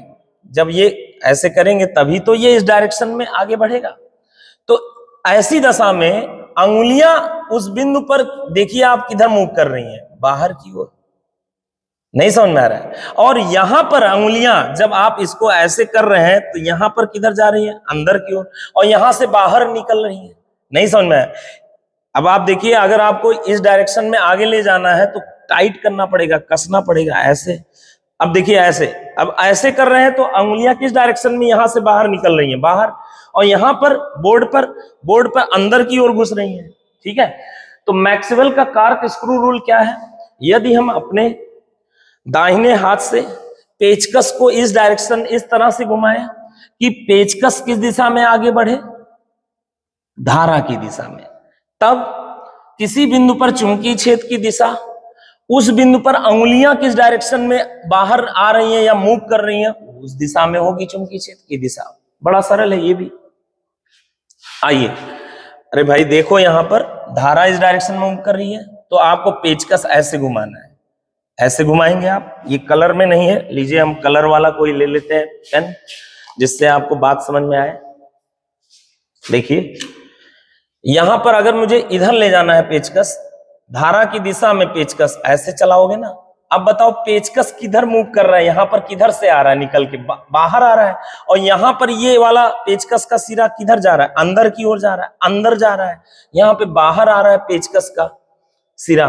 जब ये ऐसे करेंगे तभी तो ये इस डायरेक्शन में आगे बढ़ेगा। तो ऐसी दशा में अंगुलियां उस बिंदु पर देखिए आप किधर मूव कर रही हैं, बाहर की ओर। नहीं समझ में आ रहा है? और यहां पर अंगुलियां जब आप इसको ऐसे कर रहे हैं तो यहां पर किधर जा रही है, अंदर की ओर, और यहां से बाहर निकल रही है। नहीं समझ में आया? अब आप देखिए, अगर आपको इस डायरेक्शन में आगे ले जाना है तो टाइट करना पड़ेगा, कसना पड़ेगा ऐसे। अब देखिए ऐसे, अब ऐसे कर रहे हैं तो अंगुलियां किस डायरेक्शन में यहां से बाहर निकल रही हैं, बाहर, और यहां पर बोर्ड पर अंदर की ओर घुस रही हैं। ठीक है, तो मैक्सवेल का कार्क स्क्रू रूल क्या है? यदि हम अपने दाहिने हाथ से पेचकस को इस डायरेक्शन, इस तरह से घुमाएं कि पेचकस किस दिशा में आगे बढ़े, धारा की दिशा में, तब किसी बिंदु पर चुंबकीय क्षेत्र की दिशा, उस बिंदु पर अंगुलियां किस डायरेक्शन में बाहर आ रही हैं या मूव कर रही हैं, उस दिशा में होगी चुंबकीय क्षेत्र की दिशा। बड़ा सरल है ये भी। आइए, अरे भाई देखो, यहां पर धारा इस डायरेक्शन में मूव कर रही है तो आपको पेचकस ऐसे घुमाना है। ऐसे घुमाएंगे आप, ये कलर में नहीं है, लीजिए हम कलर वाला कोई ले लेते हैं पेन, जिससे आपको बात समझ में आए। देखिए, यहां पर अगर मुझे इधर ले जाना है पेचकस, धारा की दिशा में पेचकस ऐसे चलाओगे ना। अब बताओ पेचकस किधर मूव कर रहा है, यहां पर किधर से आ रहा है, निकल के बाहर आ रहा है, और यहां पर ये वाला पेचकस का सिरा किधर जा रहा है, अंदर की ओर जा रहा है, अंदर जा रहा है। यहां पे बाहर आ रहा है पेचकस का सिरा,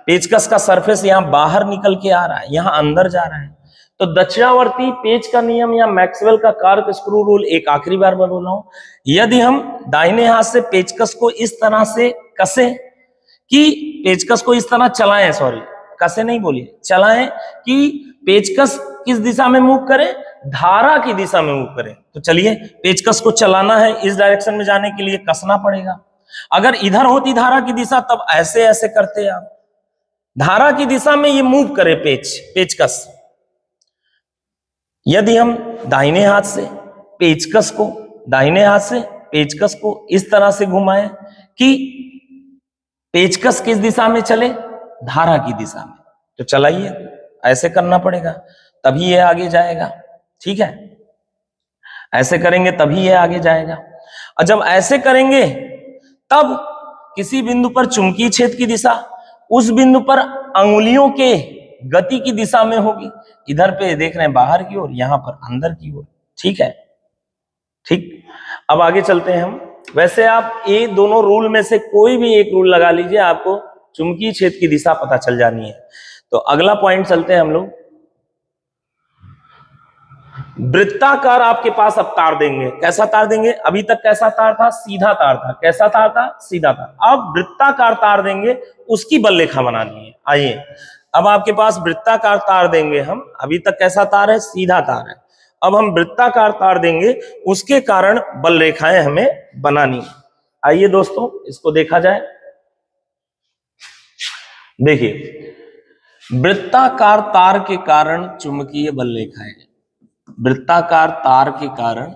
पेचकस का सरफेस यहां बाहर निकल के आ रहा है, यहां अंदर जा रहा है। तो दक्षिणावर्ती पेच का नियम या मैक्सवेल का कार्क स्क्रू रूल एक आखिरी बार मैं बोल रहा हूं, यदि हम दाहिने हाथ से पेचकस को इस तरह से कसे कि पेचकस को इस तरह चलाएं, सॉरी कसे नहीं बोलिए, चलाएं कि पेचकस किस दिशा में मूव करे, धारा की दिशा में मूव करे। तो चलिए, पेचकस को चलाना है इस डायरेक्शन में जाने के लिए कसना पड़ेगा। अगर इधर होती धारा की दिशा तब ऐसे ऐसे करते आप, धारा की दिशा में ये मूव करे पेचकस। यदि हम दाहिने हाथ से पेचकस को इस तरह से घुमाएं कि पेचकस किस दिशा में चले, धारा की दिशा में, तो चलाइए, ऐसे करना पड़ेगा तभी ये आगे जाएगा। ठीक है, ऐसे करेंगे तभी ये आगे जाएगा। और जब ऐसे करेंगे तब किसी बिंदु पर चुंबकीय क्षेत्र की दिशा उस बिंदु पर अंगुलियों के गति की दिशा में होगी। इधर पे देख रहे हैं बाहर की ओर, यहां पर अंदर की ओर। ठीक है, ठीक। अब आगे चलते हैं हम। वैसे आप ये दोनों रूल में से कोई भी एक रूल लगा लीजिए, आपको चुंबकीय क्षेत्र की दिशा पता चल जानी है। तो अगला पॉइंट चलते हैं हम लोग। वृत्ताकार आपके पास अब तार देंगे। कैसा तार देंगे? अभी तक कैसा तार था? सीधा तार था। कैसा तार था? सीधा तार। अब वृत्ताकार तार देंगे, उसकी बल रेखा बनानी है। आइए, अब आपके पास वृत्ताकार तार देंगे हम। अभी तक कैसा तार है? सीधा तार है। अब हम वृत्ताकार तार देंगे, उसके कारण बल रेखाएं हमें बनानी है। आइए दोस्तों, इसको देखा जाए। देखिए, वृत्ताकार तार के कारण चुंबकीय बल रेखाएं, वृत्ताकार तार के कारण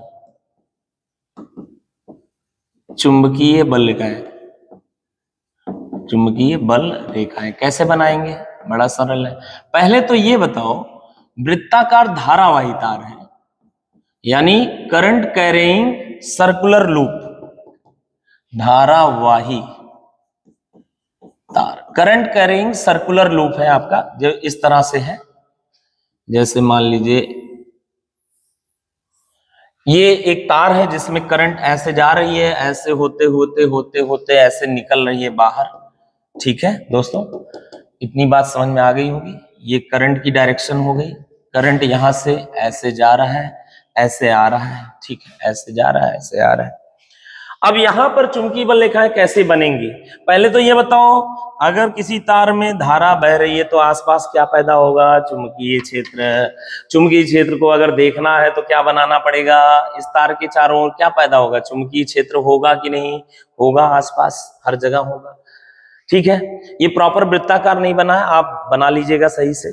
चुंबकीय बल रेखाएं, चुंबकीय बल रेखाएं कैसे बनाएंगे? बड़ा सरल है। पहले तो ये बताओ, वृत्ताकार धारावाही तार है, यानी करंट कैरिंग सर्कुलर लूप, धारावाही तार, करंट कैरिंग सर्कुलर लूप है आपका, जो इस तरह से है। जैसे मान लीजिए ये एक तार है जिसमें करंट ऐसे जा रही है, ऐसे होते होते होते होते ऐसे निकल रही है बाहर। ठीक है दोस्तों, इतनी बात समझ में आ गई होगी। ये करंट की डायरेक्शन हो गई। करंट यहां से ऐसे जा रहा है, ऐसे आ रहा है। ठीक है, ऐसे जा रहा है, ऐसे आ रहा है। अब यहां पर चुंबकीय बल रेखाएं कैसे बनेंगी? पहले तो ये बताओ, अगर किसी तार में धारा बह रही है तो आसपास क्या पैदा होगा? चुंबकीय क्षेत्र। चुंबकीय क्षेत्र को अगर देखना है तो क्या बनाना पड़ेगा? इस तार के चारों ओर क्या पैदा होगा? चुंबकीय क्षेत्र होगा कि नहीं होगा? आसपास हर जगह होगा। ठीक है, ये प्रॉपर वृत्ताकार नहीं बना है, आप बना लीजिएगा सही से।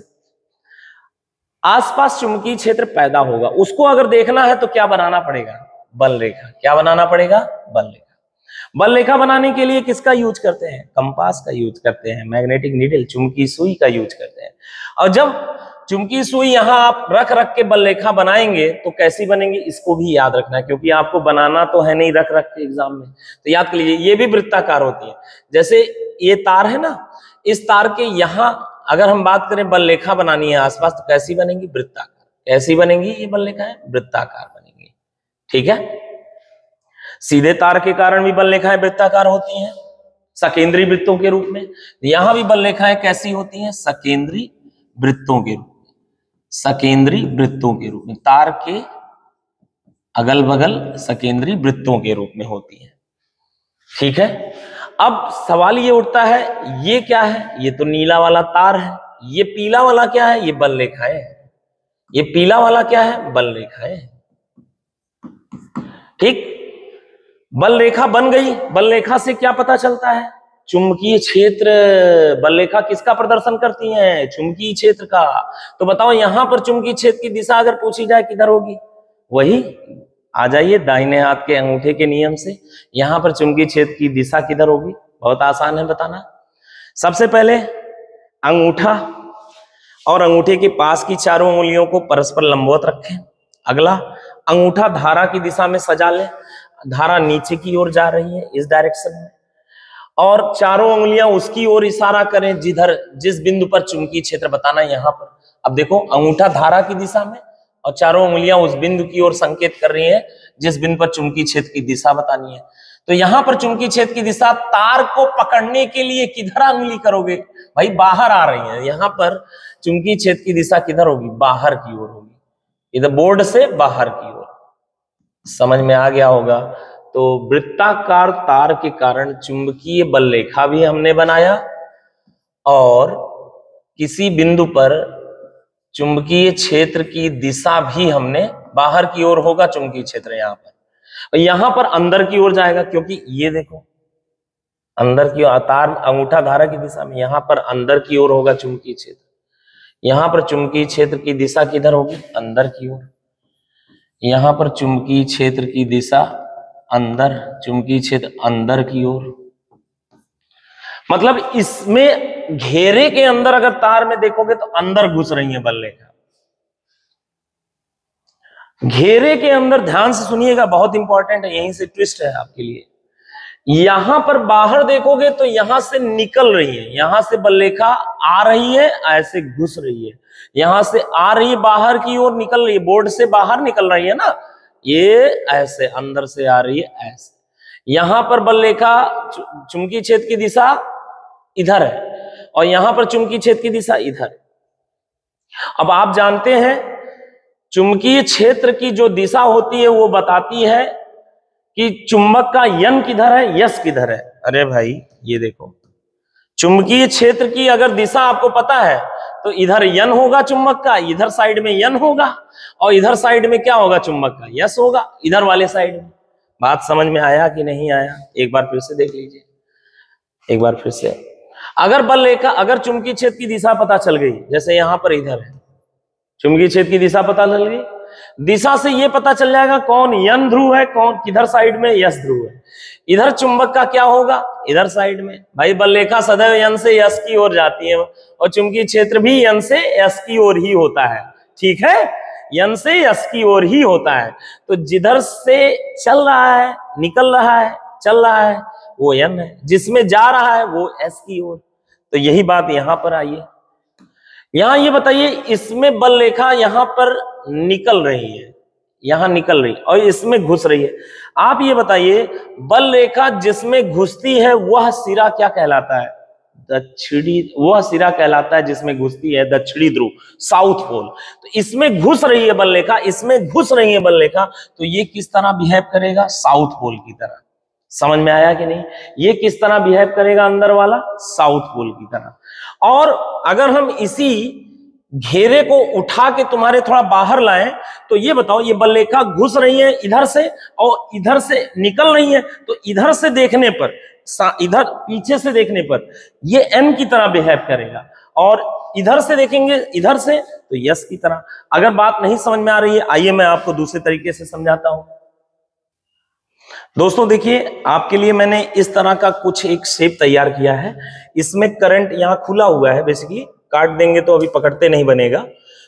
आसपास चुंबकीय क्षेत्र पैदा होगा, उसको अगर देखना है तो क्या बनाना पड़ेगा? बल रेखा। क्या बनाना पड़ेगा? बल रेखा। बल रेखा बनाने के लिए किसका यूज करते हैं? कंपास का यूज करते हैं, मैग्नेटिक नीडल, चुंबकीय सुई का यूज करते हैं। और जब चुंबकीय सुई यहां आप रख रख के बल रेखा बनाएंगे तो कैसी बनेंगी, इसको भी याद रखना है, क्योंकि आपको बनाना तो है नहीं रख रख के एग्जाम में, तो याद कर लीजिए ये भी वृत्ताकार होती है। जैसे ये तार है ना, इस तार के यहां अगर हम बात करें बल रेखा बनानी है आसपास, तो कैसी बनेंगी? वृत्ताकार। कैसी बनेंगी ये बल रेखाएं? वृत्ताकार बनेंगी। ठीक है, सीधे तार के कारण भी बल रेखाएं वृत्ताकार होती हैं सकेंद्री वृत्तों के रूप में। यहां भी बल रेखाएं कैसी होती हैं? सकेंद्री वृत्तों के रूप में। सकेंद्री वृत्तों के रूप में, तार के अगल बगल सकेंद्री वृत्तों के रूप में होती है। ठीक है, अब सवाल ये उठता है ये क्या है? ये तो नीला वाला तार है, ये पीला वाला क्या है? ये बल रेखाएं है। ये पीला वाला क्या है? बल रेखाएं। ठीक, बल रेखा बन गई। बल रेखा से क्या पता चलता है? चुंबकीय क्षेत्र। बल रेखा किसका प्रदर्शन करती है? चुंबकीय क्षेत्र का। तो बताओ यहां पर चुंबकीय क्षेत्र की दिशा अगर पूछी जाए किधर होगी? वही आ जाइए दाहिने हाथ के अंगूठे के नियम से, यहां पर चुंबकीय क्षेत्र की दिशा किधर होगी? बहुत आसान है बताना। सबसे पहले अंगूठा और अंगूठे के पास की चारों उंगलियों को परस्पर लंबवत रखें। अगला, अंगूठा धारा की दिशा में सजा ले, धारा नीचे की ओर जा रही है इस डायरेक्शन में, और चारों उंगलियां उसकी ओर इशारा करें जिधर जिस बिंदु पर चुंबकीय क्षेत्र बताना है यहां पर। अब देखो अंगूठा धारा की दिशा में और चारों उंगलियां उस बिंदु की ओर संकेत कर रही है जिस बिंदु पर चुंबकीय क्षेत्र की दिशा बतानी है। तो यहां पर चुंबकीय क्षेत्र की दिशा तार को पकड़ने के लिए किधर उंगली करोगे? भाई बाहर आ रही है, यहां पर चुंबकीय क्षेत्र की दिशा किधर होगी? बाहर की ओर होगी, इधर बोर्ड से बाहर की ओर। समझ में आ गया होगा। तो वृत्ताकार तार के कारण चुंबकीय बल रेखा भी हमने बनाया और किसी बिंदु पर चुंबकीय क्षेत्र की दिशा भी हमने, बाहर की ओर होगा चुंबकीय क्षेत्र यहां पर, और यहां पर अंदर की ओर जाएगा, क्योंकि ये देखो अंदर की ओर तार अंगूठा धारा की दिशा में, यहां पर अंदर की ओर होगा चुंबकीय क्षेत्र। यहां पर चुंबकीय क्षेत्र की दिशा किधर होगी? अंदर की ओर। यहां पर चुंबकीय क्षेत्र की दिशा अंदर, चुंबकीय क्षेत्र अंदर की ओर। मतलब इसमें घेरे के अंदर अगर तार में देखोगे तो अंदर घुस रही है बल रेखा। घेरे के अंदर, ध्यान से सुनिएगा बहुत इंपॉर्टेंट है, यहीं से ट्विस्ट है आपके लिए। यहां पर बाहर देखोगे तो यहां से निकल रही है, यहां से बल रेखा आ रही है, ऐसे घुस रही है, यहां से आ रही है बाहर की ओर निकल रही है, बोर्ड से बाहर निकल रही है ना, ये ऐसे अंदर से आ रही है ऐसे। यहां पर बल रेखा चुंबकीय क्षेत्र की दिशा इधर है और यहां पर चुंबकीय क्षेत्र की दिशा इधर है। अब आप जानते हैं चुंबकीय क्षेत्र की जो दिशा होती है वो बताती है कि चुंबक का यन किधर है, यस किधर है। अरे भाई ये देखो, चुंबकीय क्षेत्र की अगर दिशा आपको पता है तो इधर यन होगा चुंबक का, इधर साइड में यन होगा, और इधर साइड में क्या होगा? चुंबक का यस होगा, इधर वाले साइड में। बात समझ में आया कि नहीं आया? एक बार फिर से देख लीजिए, एक बार फिर से। अगर बल रेखा, अगर चुंबकीय क्षेत्र की दिशा पता चल गई, जैसे यहां पर इधर है, चुंबकीय क्षेत्र की दिशा पता चल गई, दिशा से ये पता चल जाएगा कौन यन ध्रुव है, कौन किधर साइड में यस ध्रुव है। इधर चुंबक का क्या होगा? इधर साइड में। भाई बल रेखा सदैव यन से यस की ओर जाती है और चुंबकीय क्षेत्र भी यन से यस की ओर ही होता है। ठीक है, यन से यस की ओर ही होता है। तो जिधर से चल रहा है, निकल रहा है, चल रहा है, वो यन है, जिसमें जा रहा है वो एस की ओर। तो यही बात यहां पर आई है। यहां ये बताइए, इसमें बल रेखा यहां पर निकल रही है, यहां निकल रही और इसमें घुस रही है। आप ये बताइए बल रेखा जिसमें घुसती है वह सिरा क्या कहलाता है? दक्षिणी, वह सिरा कहलाता है जिसमें घुसती है दक्षिणी ध्रुव, साउथ पोल। तो इसमें घुस रही है बल रेखा, इसमें घुस रही है बल रेखा, तो ये किस तरह बिहेव करेगा? साउथ पोल की तरह। समझ में आया कि नहीं? ये किस तरह बिहेव करेगा अंदर वाला? साउथ पोल की तरह। और अगर हम इसी घेरे को उठा के तुम्हारे थोड़ा बाहर लाएं तो ये बताओ, ये बल रेखा घुस रही है इधर से और इधर से निकल रही है, तो इधर से देखने पर, इधर पीछे से देखने पर ये एन की तरह बिहेव करेगा, और इधर से देखेंगे, इधर से तो यस की तरह। अगर बात नहीं समझ में आ रही है, आइए मैं आपको दूसरे तरीके से समझाता हूं। दोस्तों देखिए, आपके लिए मैंने इस तरह का कुछ एक शेप तैयार किया है। इसमें करंट यहां खुला हुआ है, बेसिकली काट देंगे तो अभी पकड़ते नहीं बनेगा।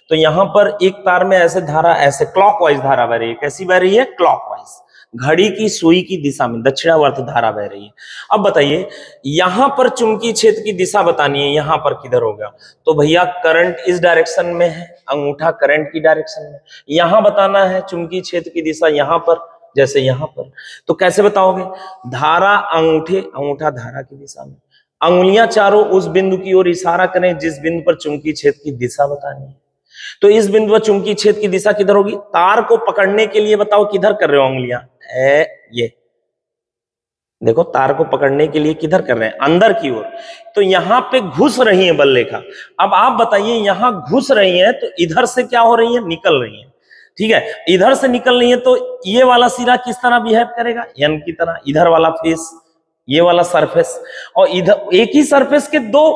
तो यहां पर एक तार में ऐसे धारा, ऐसे क्लॉकवाइज धारा बह रही है। कैसी बह रही है? क्लॉकवाइज, घड़ी की सुई की दिशा में दक्षिणावर्त धारा बह रही है। अब बताइए, यहां पर चुंबकीय क्षेत्र की दिशा बतानी है, यहां पर किधर होगा? तो भैया करंट इस डायरेक्शन में है, अंगूठा करंट की डायरेक्शन में। यहां बताना है चुंबकीय क्षेत्र की दिशा, यहां पर, जैसे यहां पर। तो कैसे बताओगे? धारा अंगूठा धारा की दिशा में, अंगुलियां चारों उस बिंदु की ओर इशारा करें जिस बिंदु पर चुंबकीय क्षेत्र की दिशा बतानी है। तो इस बिंदु पर चुंबकीय क्षेत्र की दिशा किधर होगी? तार को पकड़ने के लिए बताओ किधर कर रहे हो अंगुलियां? ये देखो, तार को पकड़ने के लिए किधर कर रहे हैं? अंदर की ओर। तो यहां पे घुस रही है बल रेखा। अब आप बताइए, यहां घुस रही है तो इधर से क्या हो रही है? निकल रही है। ठीक है, इधर से निकल रही है तो ये वाला सिरा किस तरह बिहेव करेगा? एन की तरह। इधर वाला फेस, ये वाला सरफेस, और इधर एक ही सरफेस के दो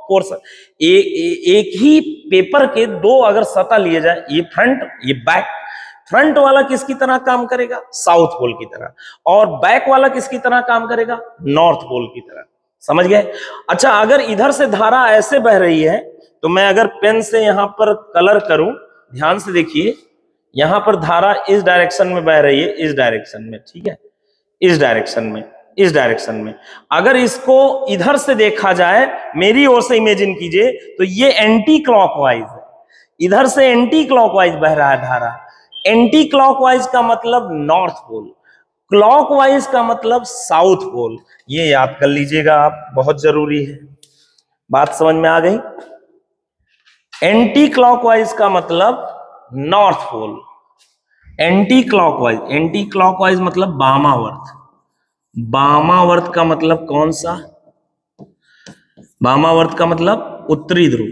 पोर्शन, एक ही पेपर के दो अगर सतह लिए जाए, ये फ्रंट ये बैक, फ्रंट वाला किसकी तरह काम करेगा? साउथ पोल की तरह। और बैक वाला किसकी तरह काम करेगा? नॉर्थ पोल की तरह। समझ गए? अच्छा, अगर इधर से धारा ऐसे बह रही है तो मैं अगर पेन से यहां पर कलर करूं, ध्यान से देखिए, यहां पर धारा इस डायरेक्शन में बह रही है, इस डायरेक्शन में। ठीक है, इस डायरेक्शन में, इस डायरेक्शन में। अगर इसको इधर से देखा जाए, मेरी ओर से इमेजिन कीजिए, तो ये एंटी क्लॉकवाइज है। इधर से एंटी क्लॉकवाइज बह रहा है धारा। एंटी क्लॉकवाइज का मतलब नॉर्थ पोल, क्लॉकवाइज का मतलब साउथ पोल। ये याद कर लीजिएगा आप, बहुत जरूरी है। बात समझ में आ गई? एंटी क्लॉकवाइज का मतलब नॉर्थ पोल, एंटी क्लॉकवाइज मतलब वामावर्त। वामावर्त का मतलब कौन सा? वामावर्त का मतलब उत्तरी ध्रुव,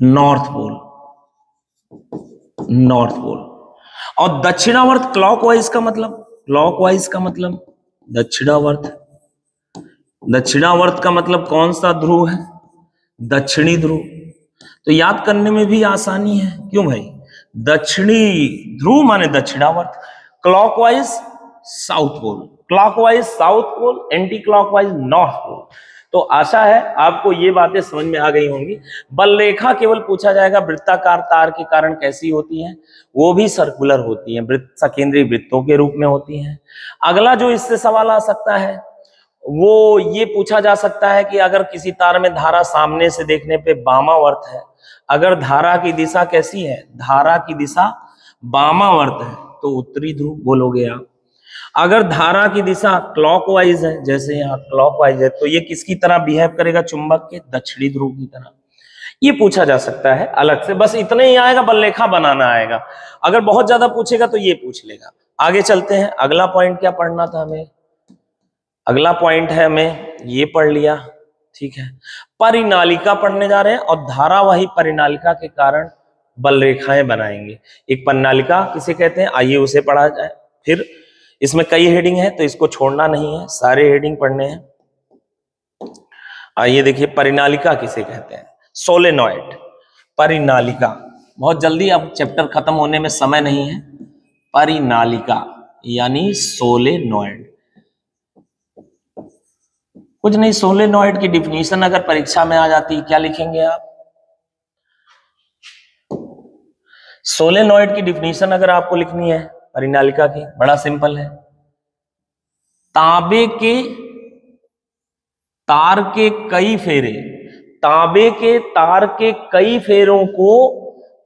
नॉर्थ पोल, नॉर्थ पोल। और दक्षिणावर्त क्लॉकवाइज का मतलब दक्षिणावर्त। दक्षिणावर्त का मतलब कौन सा ध्रुव है? दक्षिणी ध्रुव। तो याद करने में भी आसानी है। क्यों भाई? दक्षिणी ध्रुव माने दक्षिणावर्त, clockwise south pole, clockwise south pole, anti clockwise north pole. तो आशा है आपको ये बातें समझ में आ गई होंगी। बल रेखा केवल पूछा जाएगा वृत्ताकार तार के कारण कैसी होती है, वो भी सर्कुलर होती है, वृत्त सकेंद्रीय वृत्तों के रूप में होती है। अगला जो इससे सवाल आ सकता है वो ये पूछा जा सकता है कि अगर किसी तार में धारा सामने से देखने पे वामावर्त है, अगर धारा की दिशा कैसी है? धारा की दिशा वामावर्त है तो उत्तरी ध्रुव बोलोगे आप। अगर धारा की दिशा क्लॉकवाइज है, जैसे यहाँ क्लॉकवाइज है, तो ये किसकी तरह बिहेव करेगा? चुंबक के दक्षिणी ध्रुव की तरह। ये पूछा जा सकता है अलग से, बस इतने ही आएगा, बल रेखा बनाना आएगा। अगर बहुत ज्यादा पूछेगा तो ये पूछ लेगा। आगे चलते हैं, अगला पॉइंट क्या पढ़ना था हमें? अगला पॉइंट है हमें ये पढ़ लिया। ठीक है, परिनालिका पढ़ने जा रहे हैं और धारावाही परिनालिका के कारण बल रेखाएं बनाएंगे। एक परिनालिका किसे कहते हैं, आइए उसे पढ़ा जाए। फिर इसमें कई हेडिंग है तो इसको छोड़ना नहीं है, सारे हेडिंग पढ़ने हैं। आइए देखिए, परिनालिका किसे कहते हैं? सोलेनॉइड। परिनालिका, बहुत जल्दी, अब चैप्टर खत्म होने में समय नहीं है। परिनालिका यानी सोलेनॉइड। कुछ नहीं, सोलेनॉइड की डिफिनीशन अगर परीक्षा में आ जाती, क्या लिखेंगे आप? सोलेनॉइड की डिफिनीशन अगर आपको लिखनी है परिनालिका की, बड़ा सिंपल है। तांबे के तार के कई फेरे, तांबे के तार के कई फेरों को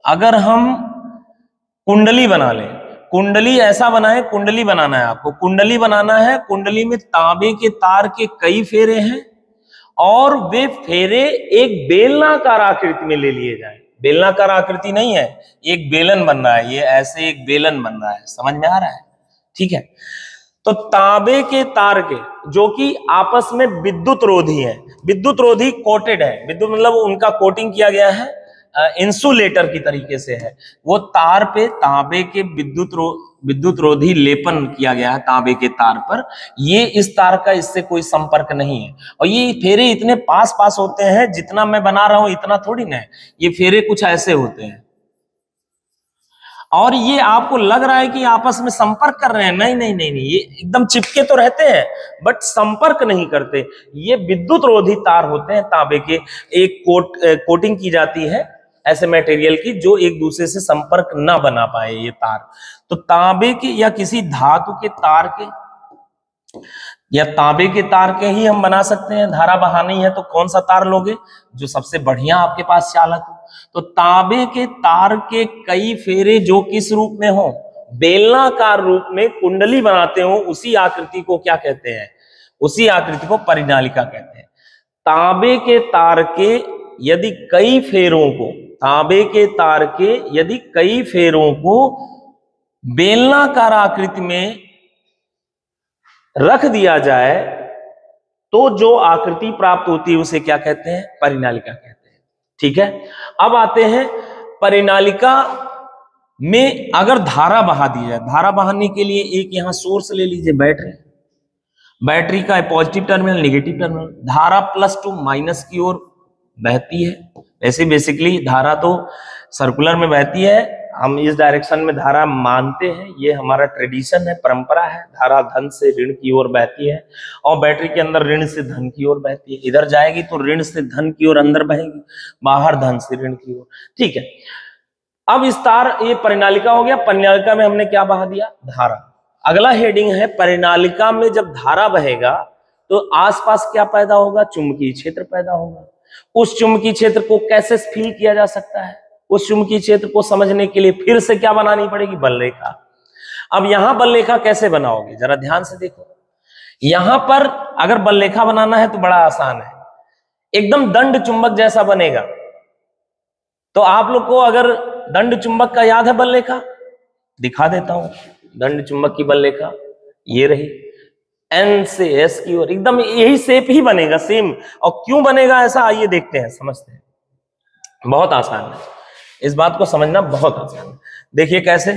अगर हम कुंडली बना लें, कुंडली ऐसा बनाए, कुंडली बनाना है आपको, कुंडली बनाना है। कुंडली में तांबे के तार के कई फेरे हैं और वे फेरे एक बेलनाकार आकृति में ले लिए जाए। बेलनाकार आकृति नहीं है, एक बेलन बन रहा है, ये ऐसे एक बेलन बन रहा है, समझ में आ रहा है? ठीक है, तो तांबे के तार के जो कि आपस में विद्युत रोधी है, विद्युत रोधी कोटेड है, विद्युत मतलब उनका कोटिंग किया गया है, इंसुलेटर की तरीके से है, वो तार पे तांबे के विद्युत विद्युत रोधी लेपन किया गया है तांबे के तार पर, ये इस तार का इससे कोई संपर्क नहीं है। और ये फेरे इतने पास पास होते हैं, जितना मैं बना रहा हूं इतना थोड़ी ना है, ये फेरे कुछ ऐसे होते हैं। और ये आपको लग रहा है कि आपस में संपर्क कर रहे हैं, नहीं नहीं नहीं नहीं, ये एकदम चिपके तो रहते हैं बट संपर्क नहीं करते। ये विद्युत रोधी तार होते हैं तांबे के, एक कोटिंग की जाती है ऐसे मटेरियल की जो एक दूसरे से संपर्क ना बना पाए ये तार। तो तांबे के या किसी धातु के तार के या तांबे के तार के ही हम बना सकते हैं। धारा बहानी है तो कौन सा तार लोगे, जो सबसे बढ़िया आपके पास चालक हो। तो तांबे के तार के कई फेरे जो किस रूप में हो, बेलनाकार रूप में कुंडली बनाते हो, उसी आकृति को क्या कहते हैं, उसी आकृति को परिनालिका कहते हैं। तांबे के तार के यदि कई फेरों को, तांबे के तार के यदि कई फेरों को बेलनाकार आकृति में रख दिया जाए तो जो आकृति प्राप्त होती है उसे क्या कहते हैं, परिनालिका कहते हैं। ठीक है, अब आते हैं परिनालिका में अगर धारा बहा दी जाए, धारा बहाने के लिए एक यहां सोर्स ले लीजिए, बैटरी, बैटरी का पॉजिटिव टर्मिनल नेगेटिव टर्मिनल, धारा +2 माइनस की ओर बहती है। ऐसे बेसिकली धारा तो सर्कुलर में बहती है, हम इस डायरेक्शन में धारा मानते हैं, ये हमारा ट्रेडिशन है, परंपरा है। धारा धन से ऋण की ओर बहती है और बैटरी के अंदर ऋण से धन की ओर बहती है। इधर जाएगी तो ऋण से धन की ओर अंदर बहेगी, बाहर धन से ऋण की ओर। ठीक है, अब इस तार, ये परिनालिका हो गया। परिनालिका में हमने क्या बहा दिया, धारा। अगला हेडिंग है परिनालिका में जब धारा बहेगा तो आसपास क्या पैदा होगा, चुंबकीय क्षेत्र पैदा होगा। उस चुंबकीय क्षेत्र को कैसे फील किया जा सकता है, उस चुंबकीय क्षेत्र को समझने के लिए फिर से क्या बनानी पड़ेगी, बल रेखा। अब यहां बल रेखा कैसे बनाओगे, जरा ध्यान से देखो। यहां पर अगर बल रेखा बनाना है तो बड़ा आसान है, एकदम दंड चुंबक जैसा बनेगा। तो आप लोग को अगर दंड चुंबक का याद है बल रेखा, दिखा देता हूं। दंड चुंबक की बल रेखा ये रही, N से S की ओर एकदम यही शेप ही बनेगा, सेम। और क्यों बनेगा ऐसा, आइए देखते हैं, समझते हैं। बहुत आसान है, इस बात को समझना बहुत आसान है। देखिए कैसे,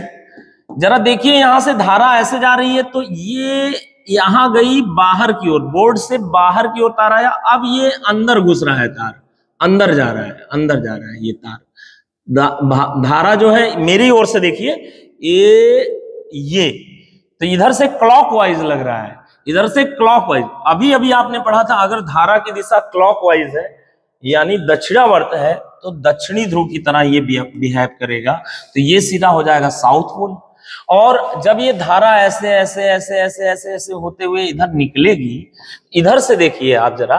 जरा देखिए, यहां से धारा ऐसे जा रही है तो ये यहां गई बाहर की ओर, बोर्ड से बाहर की ओर तार आया। अब ये अंदर घुस रहा है, तार अंदर जा रहा है, अंदर जा रहा है ये तार। धारा जो है मेरी ओर से देखिए, ये तो इधर से क्लॉकवाइज लग रहा है, इधर से क्लॉकवाइज। अभी अभी आपने पढ़ा था, अगर धारा की दिशा क्लॉकवाइज है यानी दक्षिणावर्त है तो दक्षिणी ध्रुव की तरह ये बिहेव करेगा, तो ये सीधा हो जाएगा साउथ पोल। और जब ये धारा ऐसे ऐसे ऐसे ऐसे ऐसे ऐसे होते हुए इधर निकलेगी, इधर से देखिए आप जरा,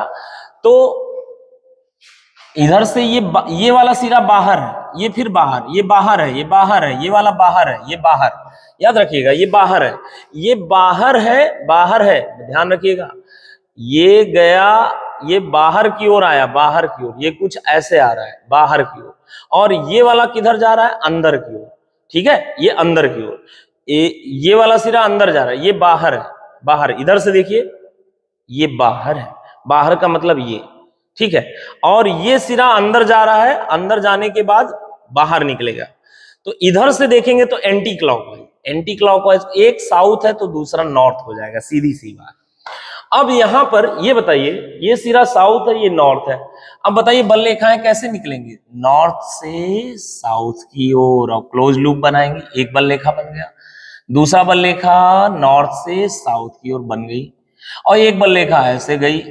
तो इधर से ये वाला सिरा बाहर है, ये फिर बाहर, ये बाहर है, ये बाहर है, ये वाला बाहर है, ये बाहर, याद रखिएगा, ये बाहर है, ये बाहर है, बाहर है, ध्यान रखिएगा। ये गया, ये बाहर की ओर आया, बाहर की ओर, ये कुछ ऐसे आ रहा है बाहर की ओर, और ये वाला किधर जा रहा है, अंदर की ओर। ठीक है, ये अंदर की ओर, ये वाला सिरा अंदर जा रहा है, ये बाहर है, बाहर। इधर से देखिए, ये बाहर है, बाहर का मतलब ये, ठीक है। और ये सिरा अंदर जा रहा है, अंदर जाने के बाद बाहर निकलेगा। तो इधर से देखेंगे तो एंटी क्लॉकवाइज, एंटी क्लॉकवाइज, एक साउथ है तो दूसरा नॉर्थ हो जाएगा, सीधी सी बात। अब यहां पर ये बताइए, ये सिरा साउथ है, ये नॉर्थ है। अब बताइए बल रेखाएं कैसे निकलेंगे, नॉर्थ से साउथ की ओर, और क्लोज लूप बनाएंगे। एक बल रेखा बन गया, दूसरा बल रेखा नॉर्थ से साउथ की ओर बन गई, और एक बल रेखा ऐसे गई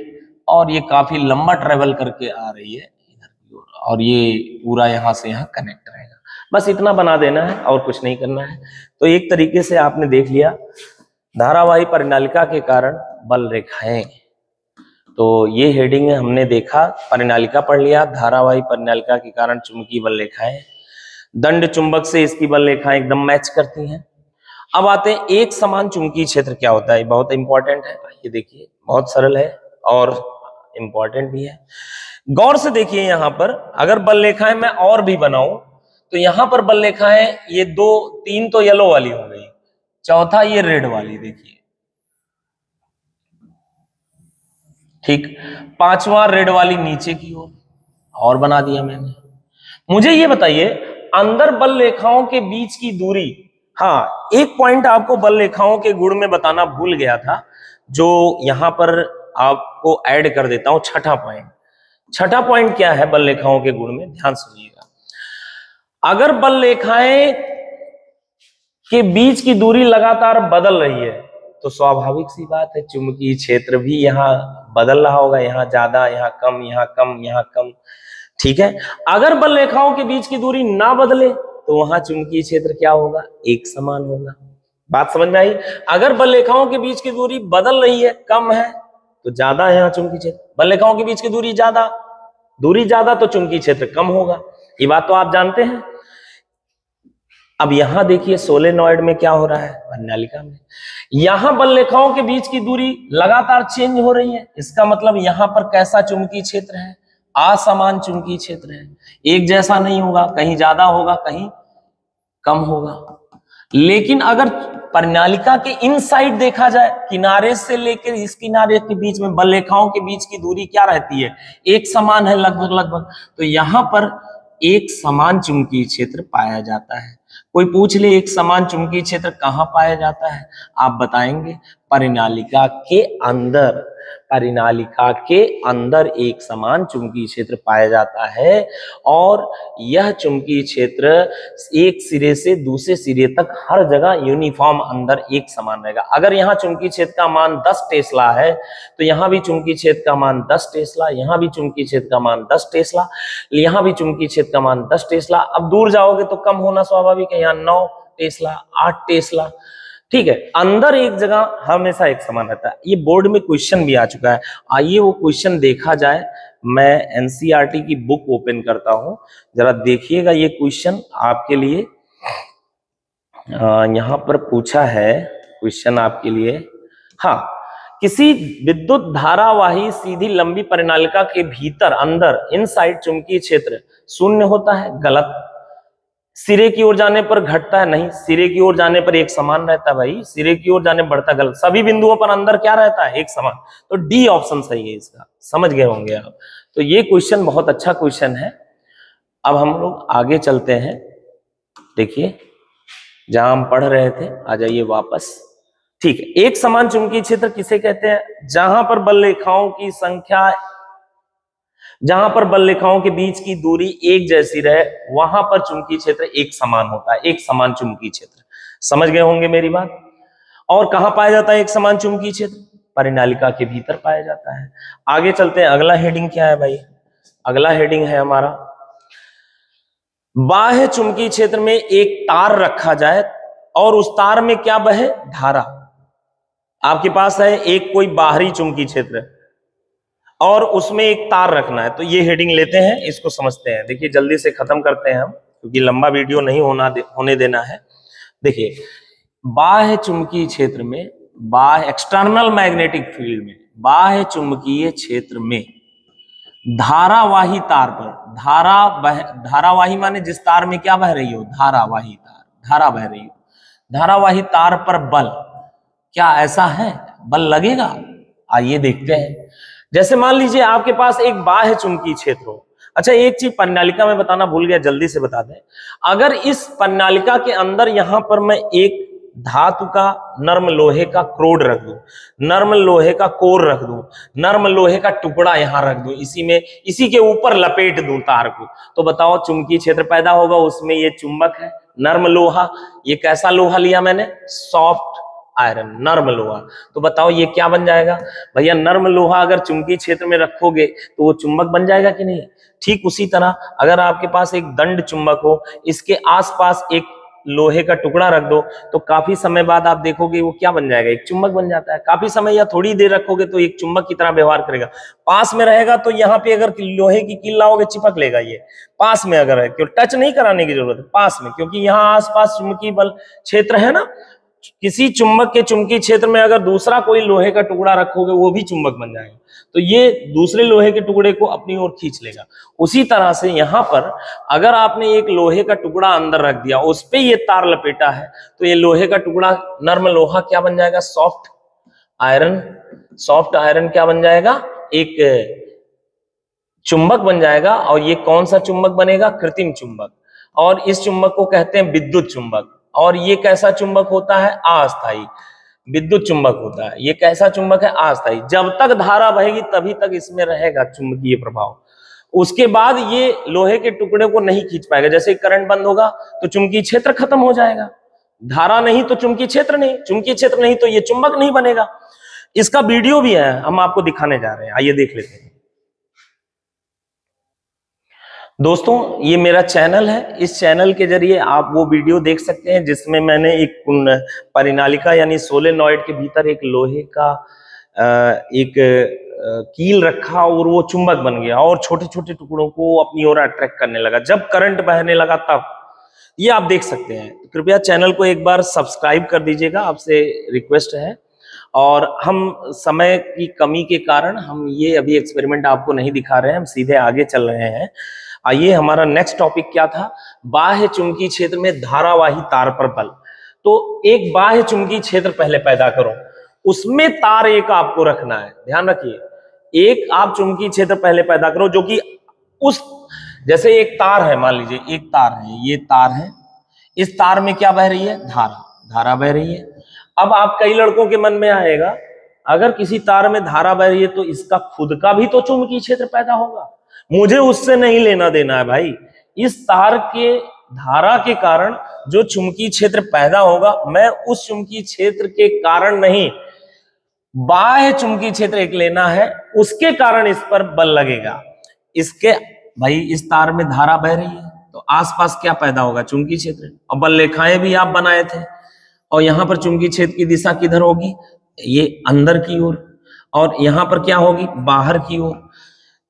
और ये काफी लंबा ट्रेवल करके आ रही है इधर की ओर, और ये पूरा यहां से यहां कनेक्ट रहेगा। बस इतना बना देना है और कुछ नहीं करना है। तो एक तरीके से आपने देख लिया धारावाही परिनालिका के कारण बल रेखाएं। तो ये हेडिंग हमने देखा, परिनालिका पढ़ लिया, धारावाही परिनालिका के कारण चुंबकीय बल रेखाएं, दंड चुंबक से इसकी बल रेखाएं एकदम मैच करती हैं। अब आते हैं एक समान चुंबकीय क्षेत्र क्या होता है, बहुत इंपॉर्टेंट है। ये देखिए बहुत सरल है और इंपॉर्टेंट भी है। गौर से देखिए, यहां पर अगर बल रेखाएं मैं और भी बनाऊं तो यहां पर बल रेखाएं, ये दो तीन तो येलो वाली हो गई, चौथा ये रेड वाली देखिए, ठीक, पांचवा रेड वाली नीचे की ओर और बना दिया मैंने। मुझे ये बताइए, अंदर बल रेखाओं के बीच की दूरी हाँ, एक पॉइंट आपको बल रेखाओं के गुण में बताना भूल गया था, जो यहां पर आपको ऐड कर देता हूं। छठा पॉइंट, छठा पॉइंट क्या है बल रेखाओं के गुण में, ध्यान सुनिएगा। अगर बल रेखाएं के बीच की दूरी लगातार बदल रही है तो स्वाभाविक सी बात है चुंबकीय क्षेत्र भी यहां बदल रहा होगा, यहां ज्यादा, यहां कम, यहां कम, यहां कम। ठीक है, अगर बल रेखाओं के बीच की दूरी ना बदले तो वहां चुंबकीय क्षेत्र क्या होगा, एक समान होगा। बात समझ में आई? अगर बल रेखाओं के बीच की दूरी बदल रही है, कम है, तो ज्यादा है यहाँ चुंबकीय क्षेत्र। बल रेखाओं के बीच की दूरी ज्यादा तो चुंबकीय क्षेत्र कम होगा। ये बात तो आप जानते हैं। अब यहां देखिए सोलेनॉइड में क्या हो रहा है, प्रणालिका में यहां बल रेखाओं के बीच की दूरी लगातार चेंज हो रही है। इसका मतलब यहां पर कैसा चुंबकीय क्षेत्र है, असमान चुंबकीय क्षेत्र है, एक जैसा नहीं होगा, कहीं ज्यादा होगा, कहीं कम होगा। लेकिन अगर प्रणालिका के इन साइड देखा जाए, किनारे से लेकर इस किनारे के बीच में बल रेखाओं के बीच की दूरी क्या रहती है, एक समान है लगभग। तो यहां पर एक समान चुंबकीय क्षेत्र पाया जाता है। कोई पूछ ले एक समान चुंबकीय क्षेत्र कहां पाया जाता है, आप बताएंगे परिनालिका के अंदर। परिनालिका के अंदर एक समान चुंबकीय क्षेत्र पाया जाता है और यह चुंबकीय क्षेत्र एक सिरे से दूसरे सिरे तक हर जगह यूनिफॉर्म अंदर एक समान रहेगा। अगर यहाँ चुंबकीय क्षेत्र का मान 10 टेस्ला है तो यहाँ भी चुंबकीय क्षेत्र का मान 10 टेस्ला, यहाँ भी चुंबकीय क्षेत्र का मान 10 टेस्ला, यहाँ भी चुंबकीय क्षेत्र का मान 10 टेस्ला। अब दूर जाओगे तो कम होना स्वाभाविक है, यहाँ 9 टेस्ला, 8 टेस्ला। ठीक है, अंदर एक जगह हमेशा एक समान रहता है। ये बोर्ड में क्वेश्चन भी आ चुका है, आइए वो क्वेश्चन देखा जाए। मैं एनसीईआरटी की बुक ओपन करता हूं, जरा देखिएगा ये क्वेश्चन आपके लिए। यहां पर पूछा है क्वेश्चन आपके लिए, हाँ, किसी विद्युत धारावाही सीधी लंबी परिनालिका के भीतर अंदर इनसाइड चुंबकीय क्षेत्र शून्य होता है, गलत। सिरे की ओर जाने पर घटता है, नहीं, सिरे की ओर जाने पर एक समान रहता है भाई, सिरे की ओर जाने बढ़ता, गलत। सभी बिंदुओं पर अंदर क्या रहता है, एक समान। तो डी ऑप्शन सही है इसका, समझ गए होंगे आप। तो ये क्वेश्चन बहुत अच्छा क्वेश्चन है। अब हम लोग आगे चलते हैं, देखिए जहां हम पढ़ रहे थे, आ जाइए वापस। ठीक है, एक समान चुंबकीय क्षेत्र किसे कहते हैं, जहां पर बल रेखाओं की संख्या, जहां पर बल रेखाओं के बीच की दूरी एक जैसी रहे वहां पर चुंबकीय क्षेत्र एक समान होता है, एक समान चुंबकीय क्षेत्र। समझ गए होंगे मेरी बात। और कहां पाया जाता है एक समान चुंबकीय क्षेत्र, परिनालिका के भीतर पाया जाता है। आगे चलते हैं, अगला हेडिंग क्या है भाई, अगला हेडिंग है हमारा, बाह्य चुंबकीय क्षेत्र में एक तार रखा जाए और उस तार में क्या बहे, धारा। आपके पास है एक कोई बाहरी चुंबकीय क्षेत्र और उसमें एक तार रखना है, तो ये हेडिंग लेते हैं, इसको समझते हैं। देखिए जल्दी से खत्म करते हैं हम, क्योंकि लंबा वीडियो नहीं होने देना है। देखिए बाह्य चुंबकीय क्षेत्र में, बाह्य एक्सटर्नल मैग्नेटिक फील्ड में, बाह्य चुंबकीय क्षेत्र में धारावाही तार पर, धारावाही माने जिस तार में क्या बह रही हो, धारावाही तार, धारा बह रही हो, धारावाही तार पर बल, क्या ऐसा है, बल लगेगा? आइए देखते हैं। जैसे मान लीजिए आपके पास एक बाह्य चुंबकीय क्षेत्र हो। अच्छा, एक चीज प्रणालिका में बताना भूल गया, जल्दी से बता दें। अगर इस प्रणालिका के अंदर यहां पर मैं एक धातु का नर्म लोहे का क्रोड रख दूं, नर्म लोहे का कोर रख दूं, नर्म लोहे का टुकड़ा यहां रख दूं, इसी के ऊपर लपेट दूं तार को, तो बताओ चुंबकीय क्षेत्र पैदा होगा। उसमें ये चुंबक है, नर्म लोहा। ये कैसा लोहा लिया मैंने, सॉफ्ट आयरन, नर्म लोहा। तो बताओ ये क्या बन जाएगा भैया, नर्म लोहा अगर चुंबकीय क्षेत्र में रखोगे तो वो चुंबक बन जाएगा कि नहीं। ठीक उसी तरह अगर आपके पास एक दंड चुंबक हो, इसके आसपास एक लोहे का टुकड़ा रख दो, तो काफी समय बाद आप देखोगे वो क्या बन जाएगा, एक चुंबक बन जाता है। काफी समय या थोड़ी देर रखोगे तो एक चुंबक की तरह व्यवहार करेगा। पास में रहेगा तो यहाँ पे अगर लोहे की कील लाओगे चिपक लेगा। ये पास में अगर है, क्यों टच नहीं कराने की जरूरत है, पास में, क्योंकि यहाँ आसपास चुंबकीय बल क्षेत्र है ना। किसी चुंबक के चुंबकीय क्षेत्र में अगर दूसरा कोई लोहे का टुकड़ा रखोगे वो भी चुंबक बन जाएगा, तो ये दूसरे लोहे के टुकड़े को अपनी ओर खींच लेगा। उसी तरह से यहाँ पर अगर आपने एक लोहे का टुकड़ा अंदर रख दिया, उस पे ये तार लपेटा है, तो ये लोहे का टुकड़ा नर्म लोहा क्या बन जाएगा, सॉफ्ट आयरन। सॉफ्ट आयरन क्या बन जाएगा, एक चुंबक बन जाएगा। और ये कौन सा चुंबक बनेगा, कृत्रिम चुंबक। और इस चुंबक को कहते हैं विद्युत चुंबक। और ये कैसा चुंबक होता है? अस्थायी विद्युत चुंबक होता है। ये कैसा चुंबक है? अस्थायी। जब तक धारा बहेगी तभी तक इसमें रहेगा चुंबकीय प्रभाव, उसके बाद ये लोहे के टुकड़े को नहीं खींच पाएगा। जैसे करंट बंद होगा तो चुंबकीय क्षेत्र खत्म हो जाएगा। धारा नहीं तो चुंबकीय क्षेत्र नहीं, चुंबकीय क्षेत्र नहीं तो ये चुंबक नहीं बनेगा। इसका वीडियो भी है, हम आपको दिखाने जा रहे हैं, आइए देख लेते हैं। दोस्तों ये मेरा चैनल है, इस चैनल के जरिए आप वो वीडियो देख सकते हैं जिसमें मैंने एक परिनालिका यानी सोलेनॉइड के भीतर एक लोहे का एक कील रखा और वो चुंबक बन गया और छोटे छोटे टुकड़ों को अपनी ओर अट्रैक्ट करने लगा। जब करंट बहने लगा तब ये आप देख सकते हैं। कृपया चैनल को एक बार सब्सक्राइब कर दीजिएगा, आपसे रिक्वेस्ट है। और हम समय की कमी के कारण हम ये अभी एक्सपेरिमेंट आपको नहीं दिखा रहे हैं, हम सीधे आगे चल रहे हैं। आइए, हमारा नेक्स्ट टॉपिक क्या था? बाह्य चुंबकीय क्षेत्र में धारावाही तार पर बल। तो एक बाह्य चुंबकीय क्षेत्र पहले पैदा करो, उसमें तार एक आपको रखना है, ध्यान रखिए। एक आप चुंबकीय क्षेत्र पहले पैदा करो जो कि उस, जैसे एक तार है, मान लीजिए एक तार है, ये तार है, इस तार में क्या बह रही है? धारा बह रही है। अब आप कई लड़कों के मन में आएगा, अगर किसी तार में धारा बह रही है तो इसका खुद का भी तो चुंबकीय क्षेत्र पैदा होगा। मुझे उससे नहीं लेना देना है भाई। इस तार के धारा के कारण जो चुंबकीय क्षेत्र पैदा होगा, मैं उस चुंबकीय क्षेत्र के कारण नहीं, बाह्य चुंबकीय क्षेत्र एक लेना है, उसके कारण इस पर बल लगेगा। इसके भाई इस तार में धारा बह रही है तो आसपास क्या पैदा होगा? चुंबकीय क्षेत्र। और बल रेखाएं भी आप बनाए थे, और यहां पर चुंबकीय क्षेत्र की दिशा किधर होगी? ये अंदर की ओर, और यहां पर क्या होगी? बाहर की ओर।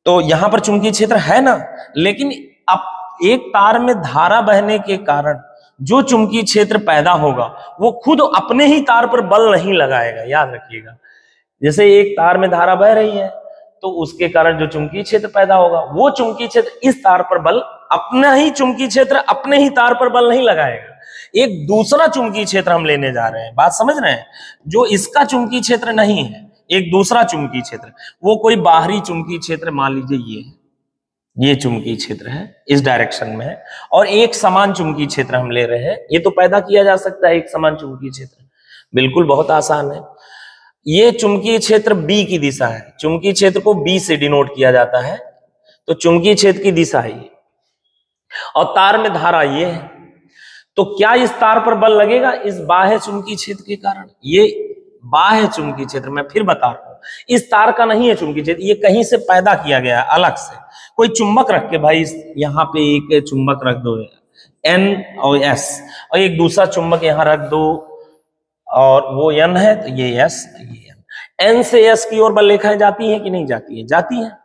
तो यहां पर चुंबकीय क्षेत्र है ना, लेकिन अब एक तार में धारा बहने के कारण जो चुंबकीय क्षेत्र पैदा होगा वो खुद अपने ही तार पर बल नहीं लगाएगा, याद रखिएगा। जैसे एक तार में धारा बह रही है तो उसके कारण जो चुंबकीय क्षेत्र पैदा होगा, वो चुंबकीय क्षेत्र इस तार पर बल, अपना ही चुंबकीय क्षेत्र अपने ही तार पर बल नहीं लगाएगा। एक दूसरा चुंबकीय क्षेत्र हम लेने जा रहे हैं, बात समझ रहे हैं? जो इसका चुंबकीय क्षेत्र नहीं है, एक दूसरा चुंबकीय क्षेत्र, वो कोई बाहरी चुंबकीय क्षेत्र, मान लीजिए ये चुंबकीय क्षेत्र है, इस डायरेक्शन में है, और एक समान चुंबकीय क्षेत्र हम ले रहे हैं। ये तो पैदा किया जा सकता है एक समान चुंबकीय क्षेत्र, बिल्कुल बहुत आसान है। ये चुंबकीय क्षेत्र बी की दिशा है, चुंबकीय क्षेत्र को बी से डिनोट किया जाता है, तो चुंबकीय क्षेत्र की दिशा है ये, और तार में धारा ये है। तो क्या इस तार पर बल लगेगा? इस बाह्य चुंबकीय क्षेत्र के कारण। ये बाह्य चुंबकीय क्षेत्र, मैं फिर बता रहा हूं, इस तार का नहीं है चुंबकीय क्षेत्र, ये कहीं से पैदा किया गया है अलग से। कोई चुंबक रख के, भाई यहां पे एक चुंबक रख दो N और S, और एक दूसरा चुंबक यहां रख दो, और वो N है तो ये S, ये N से S की ओर बल रेखाएं जाती हैं कि नहीं जाती है? जाती हैं।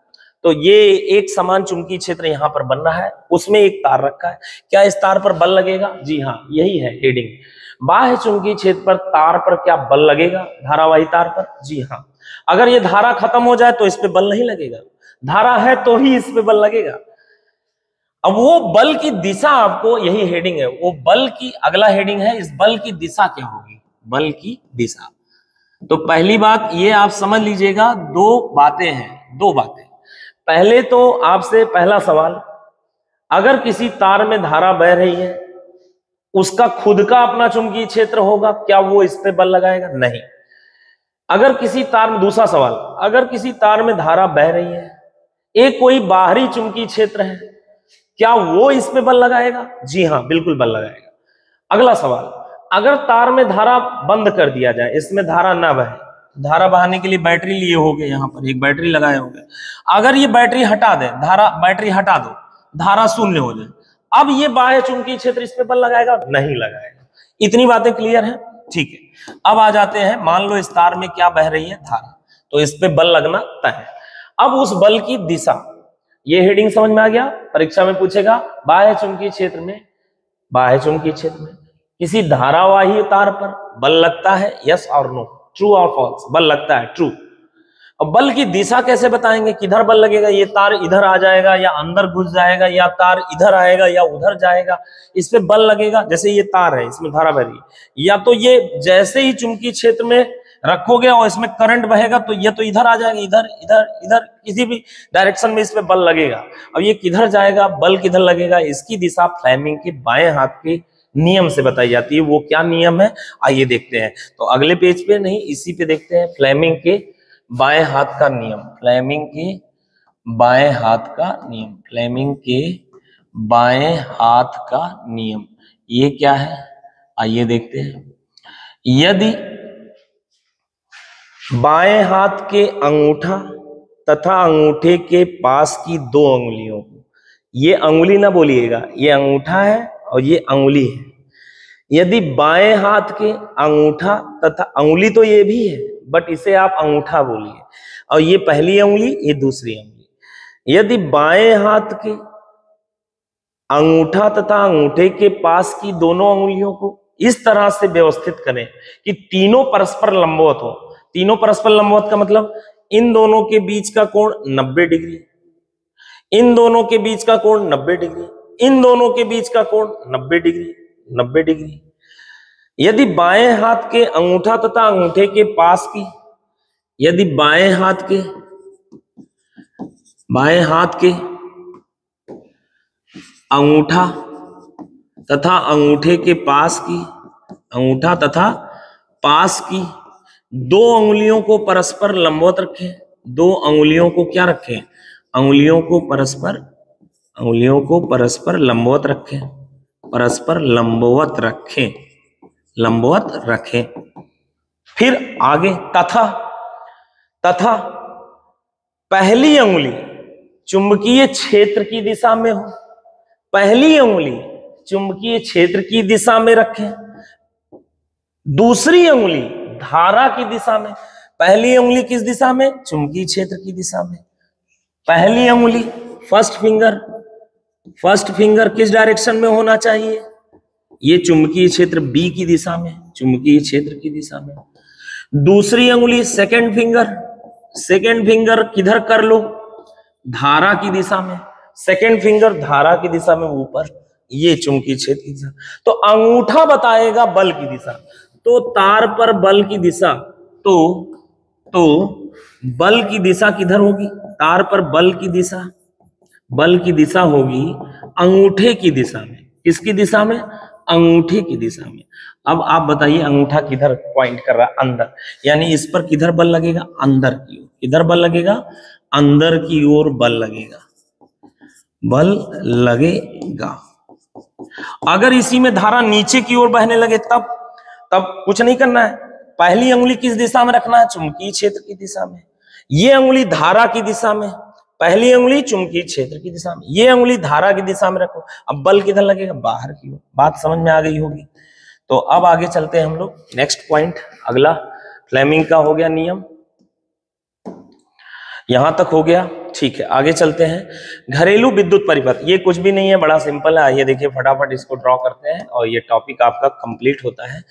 तो ये एक समान चुंबकीय क्षेत्र यहां पर बन रहा है, उसमें एक तार रखा है। क्या इस तार पर बल लगेगा? जी हाँ, यही है हेडिंग। बाह्य चुंबकीय क्षेत्र पर तार पर क्या बल लगेगा? धारावाही तार पर? जी हाँ। अगर ये धारा खत्म हो जाए तो इस पे बल नहीं लगेगा, धारा है तो ही इस पे बल लगेगा। अब वो बल की दिशा, आपको यही हेडिंग है, वो बल की, अगला हेडिंग है, इस बल की दिशा क्या होगी? बल की दिशा। तो पहली बात ये आप समझ लीजिएगा, दो बातें हैं, दो बातें। पहले तो आपसे पहला सवाल, अगर किसी तार में धारा बह रही है, उसका खुद का अपना चुंबकीय क्षेत्र होगा, क्या वो इस पे बल लगाएगा? नहीं। अगर किसी तार में, दूसरा सवाल, अगर किसी तार में धारा बह रही है, एक कोई बाहरी चुंबकीय क्षेत्र है, क्या वो इस पे बल लगाएगा? जी हाँ, बिल्कुल बल लगाएगा। अगला सवाल, अगर तार में धारा बंद कर दिया जाए, इसमें धारा ना बहे, धारा बहाने के लिए बैटरी लिए होंगे, यहां पर एक बैटरी लगाए होंगे, अगर ये बैटरी हटा दे, बैटरी हटा दो, धारा शून्य हो जाए, अब ये बाह्य चुंबकीय क्षेत्र इस पे बल लगाएगा? नहीं लगाएगा। इतनी बातें क्लियर है? ठीक है। अब आ जाते हैं, मान लो इस तार में क्या बह रही है? धारा, तो इस पे बल लगना तय है। अब उस बल की दिशा, ये हेडिंग समझ में आ गया? परीक्षा में पूछेगा, बाह्य चुंबकीय क्षेत्र में, बाह्य चुंबकीय क्षेत्र में किसी धारावाही तार पर बल लगता है, यस और नो, ट्रू और फॉल्स? बल लगता है, ट्रू। अब बल की दिशा कैसे बताएंगे? किधर बल लगेगा? ये तार इधर आ जाएगा या अंदर घुस जाएगा, या तार इधर आएगा या उधर जाएगा, इस पे बल लगेगा। जैसे ये तार है, इसमें धारा बह रही है, या तो ये जैसे ही चुंबकीय क्षेत्र में रखोगे और इसमें करंट बहेगा तो ये तो इधर आ जाएगा, इधर इधर इधर किसी भी डायरेक्शन में इस पे बल लगेगा। अब ये किधर जाएगा, बल किधर लगेगा? इसकी दिशा फ्लेमिंग के बाएं हाथ के नियम से बताई जाती है। वो क्या नियम है, आइए देखते हैं। तो अगले पेज पे नहीं, इसी पे देखते हैं। फ्लेमिंग के बाएं हाथ का नियम, फ्लेमिंग के बाएं हाथ का नियम, फ्लेमिंग के बाएं हाथ का नियम, ये क्या है, आइए देखते हैं। यदि बाएं हाथ के अंगूठा तथा अंगूठे के पास की दो अंगुलियों को, ये अंगुली ना बोलिएगा, ये अंगूठा है और ये अंगुली है। यदि बाएं हाथ के अंगूठा तथा अंगुली तो ये भी है, बट इसे आप अंगूठा बोलिए, और ये पहली अंगुली, ये दूसरी अंगुली। यदि बाएं हाथ के अंगूठा तथा अंगूठे के पास की दोनों अंगुलियों को इस तरह से व्यवस्थित करें कि तीनों परस्पर लंबवत हो। तीनों परस्पर लंबवत का मतलब इन दोनों के बीच का कोण 90 डिग्री, इन दोनों के बीच का कोण 90 डिग्री, इन दोनों के बीच का कोण 90 डिग्री, 90 डिग्री। यदि बाएं हाथ के अंगूठा तथा अंगूठे के पास की, यदि बाएं हाथ के अंगूठा तथा अंगूठे के पास की, अंगूठा तथा पास की दो अंगुलियों को परस्पर लंबवत रखें। दो अंगुलियों को क्या रखें, अंगुलियों को परस्पर लंबवत रखें, परस्पर लंबवत रखें, लंबवत रखें। फिर आगे तथा पहली अंगुली चुंबकीय क्षेत्र की दिशा में हो, पहली अंगुली चुंबकीय क्षेत्र की दिशा में रखें, दूसरी अंगुली धारा की दिशा में। पहली अंगुली किस दिशा में, चुंबकीय क्षेत्र की दिशा में। पहली अंगुली फर्स्ट फिंगर किस डायरेक्शन में होना चाहिए, ये चुंबकीय क्षेत्र बी की दिशा में, चुंबकीय क्षेत्र की दिशा में। दूसरी अंगुली सेकंड फिंगर किधर कर लो, धारा की दिशा में, सेकंड फिंगर धारा की दिशा में ऊपर, ये चुंबकीय क्षेत्र की दिशा। तो अंगूठा बताएगा बल की दिशा, तो तार पर बल की दिशा, तो बल की दिशा किधर होगी, तार पर बल की दिशा होगी अंगूठे की दिशा में। किसकी दिशा में, अंगूठे की दिशा में। अब आप बताइए अंगूठा किधर पॉइंट कर रहा है, अंदर, यानी इस पर किधर बल लगेगा, अंदर की ओर। किधर बल लगेगा, अंदर की ओर बल लगेगा, बल लगेगा। अगर इसी में धारा नीचे की ओर बहने लगे तब कुछ नहीं करना है। पहली अंगुली किस दिशा में रखना है, चुंबकीय क्षेत्र की दिशा में। ये अंगुली धारा की दिशा में, पहली अंगुली चुंबकीय क्षेत्र की दिशा में, ये अंगुली धारा की दिशा में रखो। अब बल किधर लगेगा, बाहर की ओर। बात समझ में आ गई होगी। तो अब आगे चलते हैं हम लोग, नेक्स्ट पॉइंट अगला फ्लेमिंग का हो गया नियम, यहां तक हो गया, ठीक है। आगे चलते हैं घरेलू विद्युत परिपथ। ये कुछ भी नहीं है, बड़ा सिंपल है। आइए देखिए फटाफट इसको ड्रॉ करते हैं और ये टॉपिक आपका कंप्लीट होता है।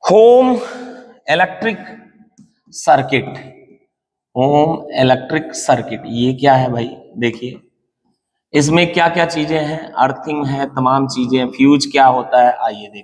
होम इलेक्ट्रिक सर्किट, ये क्या है भाई, देखिए इसमें क्या क्या चीजें हैं, अर्थिंग है, तमाम चीजें, फ्यूज क्या होता है, आइए देखिए।